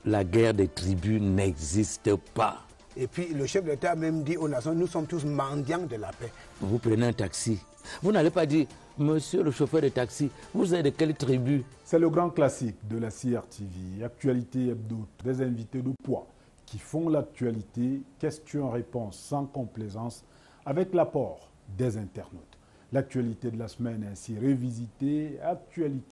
la guerre des tribus n'existe pas. Et puis le chef d'État a même dit aux nations, nous sommes tous mendiants de la paix. Vous prenez un taxi, vous n'allez pas dire, monsieur le chauffeur de taxi, vous êtes de quelle tribu? C'est le grand classique de la CRTV, Actualité Hebdo, des invités de poids qui font l'actualité, questions-réponses sans complaisance, avec l'apport des internautes. L'actualité de la semaine est ainsi revisitée, actualité